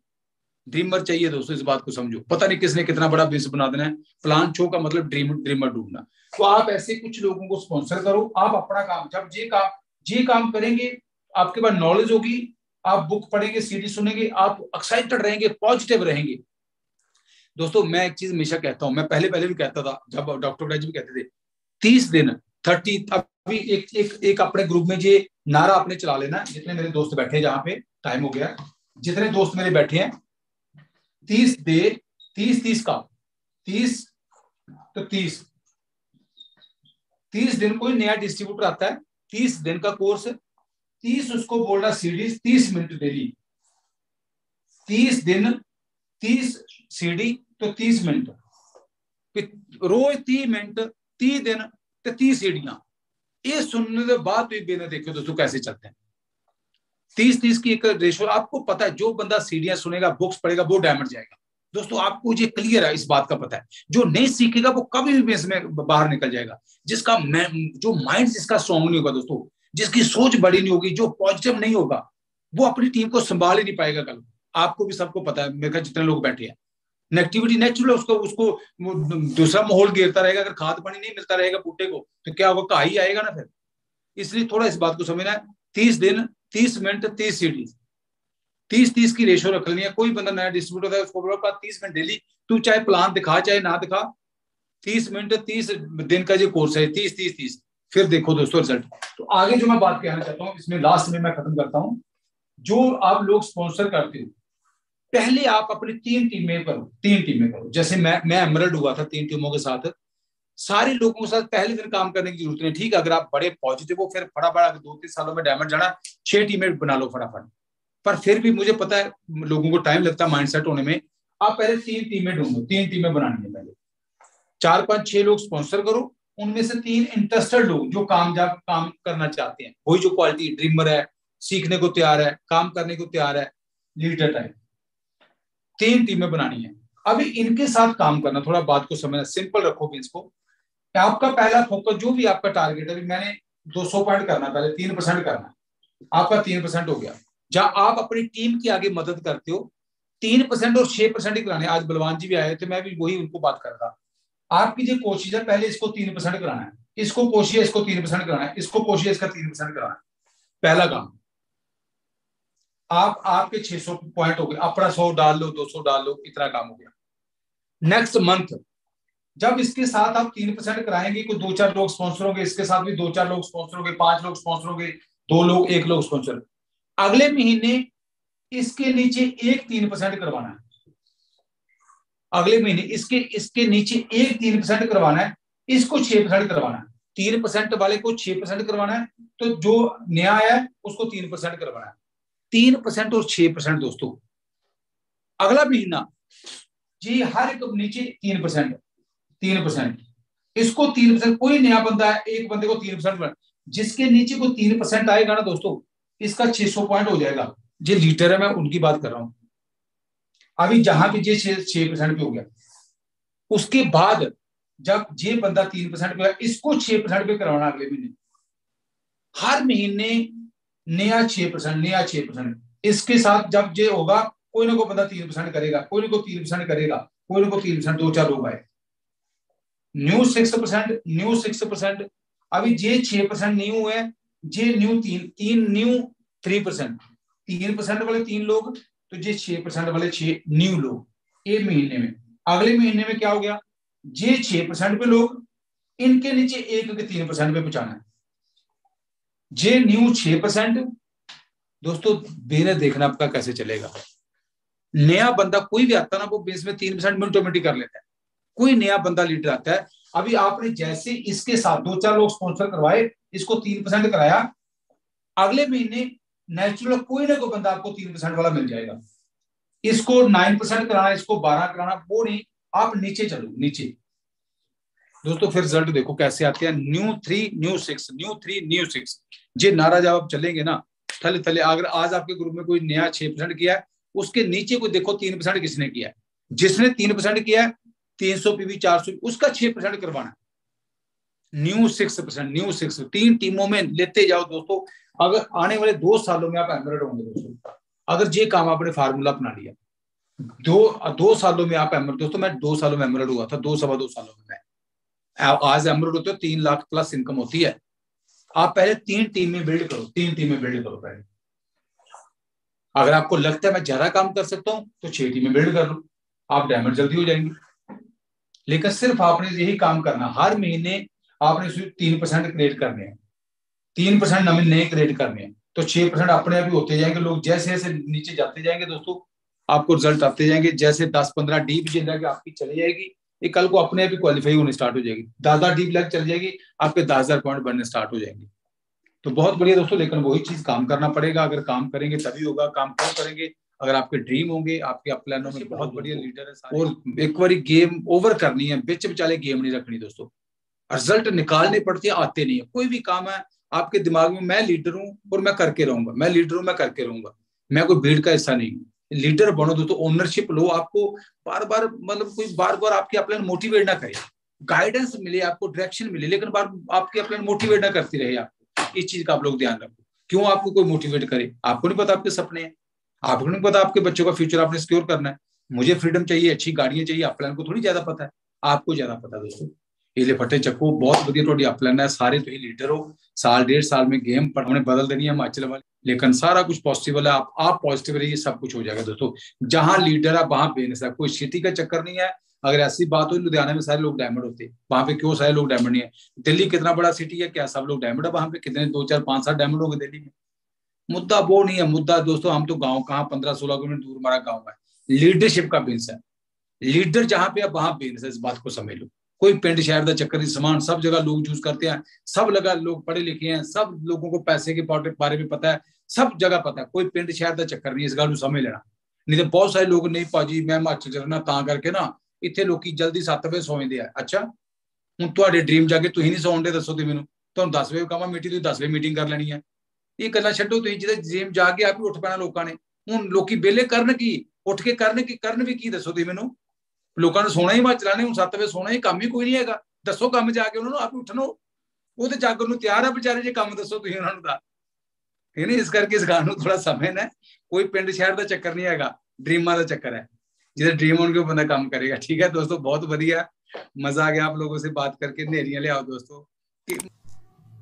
ड्रीमर चाहिए दोस्तों, इस बात को समझो। पता नहीं किसने कितना बड़ा बिजनेस बना देना है। प्लान शो का मतलब ड्रीमर ढूंढना। तो आप ऐसे कुछ लोगों को स्पॉन्सर करो। आप अपना काम, जब ये काम करेंगे, आपके पास नॉलेज होगी, आप बुक पढ़ेंगे, सीडी सुनेंगे, आप एक्साइटेड रहेंगे, पॉजिटिव रहेंगे। दोस्तों मैं एक चीज हमेशा कहता हूं, मैं पहले पहले भी कहता था, जब डॉक्टर राज भी कहते थे 30 दिन 30। अभी एक अपने ग्रुप में ये नारा आपने चला लेना, जितने मेरे दोस्त बैठे हैं, जहां पे टाइम हो गया, जितने दोस्त मेरे बैठे हैं, 30 दे 30 का 30 तो 30 दिन कोई नया डिस्ट्रीब्यूटर आता है, 30 दिन का कोर्स, 30 उसको बोलना सीडीज, 30 मिनट डेली, 30 दिन 30 सीडी तो 30 मिनट, रोज 30 मिनट 30 दिन तो 30 सीढ़ियां। ये सुनने के बाद भी बेने देखो दोस्तों कैसे चलते हैं। 30-30 की एक रेशो। आपको पता है जो बंदा सीढ़ियां सुनेगा, बुक्स पढ़ेगा, वो डायमंड जाएगा दोस्तों। आपको ये क्लियर है, इस बात का पता है। जो नहीं सीखेगा वो कभी भी बेस में बाहर निकल जाएगा। जिसका जो माइंड जिसका स्ट्रॉन्ग नहीं होगा दोस्तों, जिसकी सोच बड़ी नहीं होगी, जो पॉजिटिव नहीं होगा, वो अपनी टीम को संभाल ही नहीं पाएगा कल। आपको भी सबको पता है, मेरे जितने लोग बैठे हैं, नेगेटिविटी नेचुरल उसको दूसरा माहौल घेरता रहेगा। अगर खाद पानी नहीं मिलता रहेगा बूटे को तो क्या होगा? कहा ही आएगा ना फिर। इसलिए थोड़ा इस बात को समझना है। 30 दिन 30 मिनट 30 सीढ़ी, 30-30 की रेशो रख लेनी है। कोई बंदा नया डिस्ट्रीब्यूटर है, उसको बोलो 30 मिनट डेली, तू चाहे प्लान दिखा चाहे ना दिखा, 30 मिनट 30 दिन का जो कोर्स है, 30-30-30, फिर देखो दोस्तों रिजल्ट। तो आगे जो मैं बात कहना चाहता हूँ, इसमें लास्ट में मैं खत्म करता हूँ। जो आप लोग स्पॉन्सर करते हो, पहले आप अपनी 3 टीमें करो, 3 टीमें करो। जैसे मैं एमरल्ड हुआ था 3 टीमों के साथ। सारे लोगों के साथ पहले दिन काम करने की जरूरत नहीं, ठीक है। अगर आप बड़े पॉजिटिव हो, फिर फटाफट 2-3 सालों में डायमंड जाना, 6 टीमें बना लो फटाफट। पर फिर भी मुझे पता है लोगों को टाइम लगता है माइंडसेट होने में। आप पहले 3 टीमें ढूंढो, 3 टीमें बनानी है पहले। 4-5-6 लोग स्पॉन्सर करो, उनमें से 3 इंटरेस्टेड लोग जो कामयाब काम करना चाहते हैं, वही जो क्वालिटी ड्रीमर है, सीखने को तैयार है, काम करने को तैयार है, लीडर टाइप। 3 टीमें बनानी है। अभी इनके साथ काम करना, थोड़ा बात को समझना, सिंपल रखो भी इसको। आपका पहला फोकस जो भी आपका टारगेट है, मैंने 200 पॉइंट करना, पहले 3% करना, आपका 3% हो गया। जहां आप अपनी टीम की आगे मदद करते हो, 3% और 6% ही कराने। आज बलवान जी भी आए थे, मैं भी वही उनको बात कर रहा। आपकी जो कोशिश है, पहले इसको 3% कराना है, इसको कोशिश इसको 3% कराना है, इसको कोशिश इसका 3% कराना है। पहला काम। आपके 600 पॉइंट हो गए, अपना 100 डाल लो, 200 डाल लो, इतना काम हो गया। नेक्स्ट मंथ जब इसके साथ आप 3% कराएंगे, कोई 2-4 लोग स्पॉन्सर होंगे, इसके साथ भी 2-4 लोग स्पॉन्सर होंगे, 5 लोग स्पॉन्सर होंगे, 2 लोग, 1 लोग स्पॉन्सर। अगले महीने इसके नीचे एक 3% करवाना है। अगले महीने इसके इसके नीचे एक 3% करवाना है, इसको 6% करवाना है। 3% वाले को 6% करवाना है, तो जो नया आया है उसको 3% करवाना है। 3% और 6% दोस्तों। अगला महीना जी हर एक नीचे 3%, 3%, इसको 3%। कोई नया बंदा है, एक बंदे को 3%, जिसके नीचे को 3% आएगा ना दोस्तों, इसका 600 पॉइंट हो जाएगा। जो लीडर है, मैं उनकी बात कर रहा हूं। अभी जहां भी जे 6% पे हो गया, उसके बाद जब जे बंदा 3% पे, इसको 6% पे करवाना अगले महीने। हर महीने नया 6%, नया 6%। इसके साथ जब जे होगा, कोई ना कोई बंदा 3% करेगा, कोई ना कोई 3% करेगा, कोई ना कोई 3%, 2-4 लोग आए। New 6%, new 6%। अभी जे 6% न्यू है, जे न्यू 3 न्यू 3%। 3% वाले 3 लोग, तो जे 6% वाले 6 न्यू लोग एक महीने में। अगले महीने में क्या हो गया, जे 6% पे लोग, इनके नीचे एक के 3% पे पहुंचाना है। जे न्यू 6%। दोस्तों मेरे देखना आपका कैसे चलेगा। नया बंदा कोई भी आता ना, वो बेस में 3% में ऑटोमेटिक कर लेता है। कोई नया बंदा लीडर आता है, अभी आपने जैसे इसके साथ 2-4 लोग स्पॉन्सर करवाए, इसको 3% कराया, अगले महीने नेचुरल कोई ना कोई बंदा आपको 3% वाला मिल जाएगा। इसको 9% कराना, इसको 12 कराना, वो नहीं। आप नीचे चलो, नीचे दोस्तों, फिर रिजल्ट देखो कैसे आते हैं। New 3 new 6, new 3 new 6। जे नारा जब आप चलेंगे ना, थले थले। अगर आज आपके ग्रुप में कोई नया 6% किया है, उसके नीचे को देखो 3% किसने किया है। जिसने 3% किया है, 300 पीवी 400, उसका 6% करवाना। न्यू 6%, न्यू 6, 3 टीमों में लेते जाओ दोस्तों। अगर आने वाले 2 सालों में आप एमरल्ड होंगे दोस्तों, अगर ये काम आपने फार्मूला अपना लिया। 2 सालों में आप एमरल्ड, दोस्तों मैं 2 सालों में एमरल्ड हुआ था, 2-2.25 सालों में। मैं आज एमरल्ड होते हो 3 लाख प्लस इनकम होती है। आप पहले 3 टीमें बिल्ड करो, 3 टीमें बिल्ड करो पहले। अगर आपको लगता है मैं ज्यादा काम कर सकता हूं, तो 6 टीमें बिल्ड कर लो, आप डायमंड जल्दी हो जाएंगे। लेकिन सिर्फ आपने यही काम करना, हर महीने आपने सिर्फ 3% क्रिएट करने हैं, 3% नए क्रिएट करने हैं, तो 6% अपने आप ही होते जाएंगे। लोग जैसे जैसे नीचे जाते जाएंगे दोस्तों, आपको रिजल्ट आते जाएंगे। जैसे 10-15 डीप जिल जाएगी आपकी चली जाएगी, ये कल को अपने आप ही क्वालिफाई होने स्टार्ट हो जाएगी। 10 डीप लग चल जाएगी, आपके 10,000 पॉइंट बनने स्टार्ट हो जाएंगे। तो बहुत बढ़िया दोस्तों, लेकिन वही चीज काम करना पड़ेगा। अगर काम करेंगे तभी होगा। काम क्यों करेंगे, अगर आपके ड्रीम होंगे, आपके प्लानों में बहुत बढ़िया लीडर है, और एक बार गेम ओवर करनी है, बिच बिचाले गेम नहीं रखनी दोस्तों। रिजल्ट निकालने पड़ते हैं, आते नहीं है। कोई भी काम है आपके दिमाग में, मैं लीडर हूं और मैं करके रहूंगा, मैं लीडर हूं, मैं करके रहूंगा, मैं कोई भीड़ का हिस्सा नहीं हूं। लीडर बनो दोस्तों, ओनरशिप लो। आपको बार बार मतलब कोई बार बार आपकी अपलाइन मोटिवेट ना करे, गाइडेंस मिले आपको, डायरेक्शन मिले, लेकिन बार आपकी अपलाइन मोटिवेट ना करती रहे आपको। इस चीज का आप लोग ध्यान रखो। क्यों आपको कोई मोटिवेट करे, आपको नहीं पता आपके सपने हैं, आपको नहीं पता आपके बच्चों का फ्यूचर आपने सिक्योर करना है। मुझे फ्रीडम चाहिए, अच्छी गाड़ियां चाहिए, अपलाइन को थोड़ी ज्यादा पता है, आपको ज्यादा पता है दोस्तों। हीले फटे चक्को बहुत बढ़िया थोड़ी अपलाइन है, सारे तो ही लीडर हो। साल 1.5 साल में गेम पर हमने बदल देनी है हिमाचल वाले, लेकिन सारा कुछ पॉसिबल है। आप पॉजिटिव रहिए, सब कुछ हो जाएगा दोस्तों। जहां लीडर है वहां बेनस है, कोई सिटी का चक्कर नहीं है। अगर ऐसी बात हो, लुधियाना में सारे लोग डायमंड होते, वहां पे क्यों सारे लोग डायमंड नहीं है? दिल्ली कितना बड़ा सिटी है, क्या सब लोग डायमंड है वहां पे? कितने 2-4-5-7 डायमंड हो गए दिल्ली में? मुद्दा वो नहीं है। मुद्दा दोस्तों, हम तो गांव कहाँ 15-16 किलोमीटर दूर हमारा गाँव है, लीडरशिप का बिजनेस है। लीडर जहां पे, अब वहां बिजनेस है, इस बात को समझ लो। कोई पिंड शहर का चक्कर नहीं, समान सब जगह लोग यूज करते हैं, सब लगा लोग पढ़े लिखे हैं, सब लोगों को पैसे के बारे में पता है, सब जगह पता है, कोई पिंड शहर का चक्कर नहीं, इस गल समझ लेना। नहीं तो बहुत सारे लोग, नहीं भाजी मैं हिमाचल चलना ता करके ना इतने लोग जल्दी 7 बजे सौंदे हैं। अच्छा हूँ तुहाडे ड्रीम जाके तुसीं नहीं सौंदे, दसो तुसीं मैनूं, तुहानूं 10 बजे कहां मीटिंग, तुसीं 10 बजे मीटिंग कर लैनी है। ये गल्लां छड्डो, तुसीं जिहदे ड्रीम जाके आप ही उठ पैना लोकां ने। हुण लोकी वेले करन की, उठ के करन भी की, दसो तुसीं मैनूं। लोगों ने सोना ही हिमाचल ने, हूँ 7 बजे सोना ही काम ही कोई नहीं है। दसो काम जाके उन्होंने आप उठनो, वो तो जागण नूं तैयार है बेचारे, जे काम दसो तुसीं उन्हां नूं तां। ठीक है, इस करके इस गाल नूं थोड़ा समझना है। कोई पिंड शहर का चक्कर नहीं है, ड्रीमां का चक्कर है। जिहदे ड्रीम होणगे बंदा काम करेगा। ठीक है दोस्तों, बहुत बढ़िया, मजा आ गया आप लोगों से बात करके। नेरियां ले आओ दोस्तों।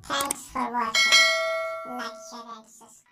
Thanks for watching. Like, share and subscribe.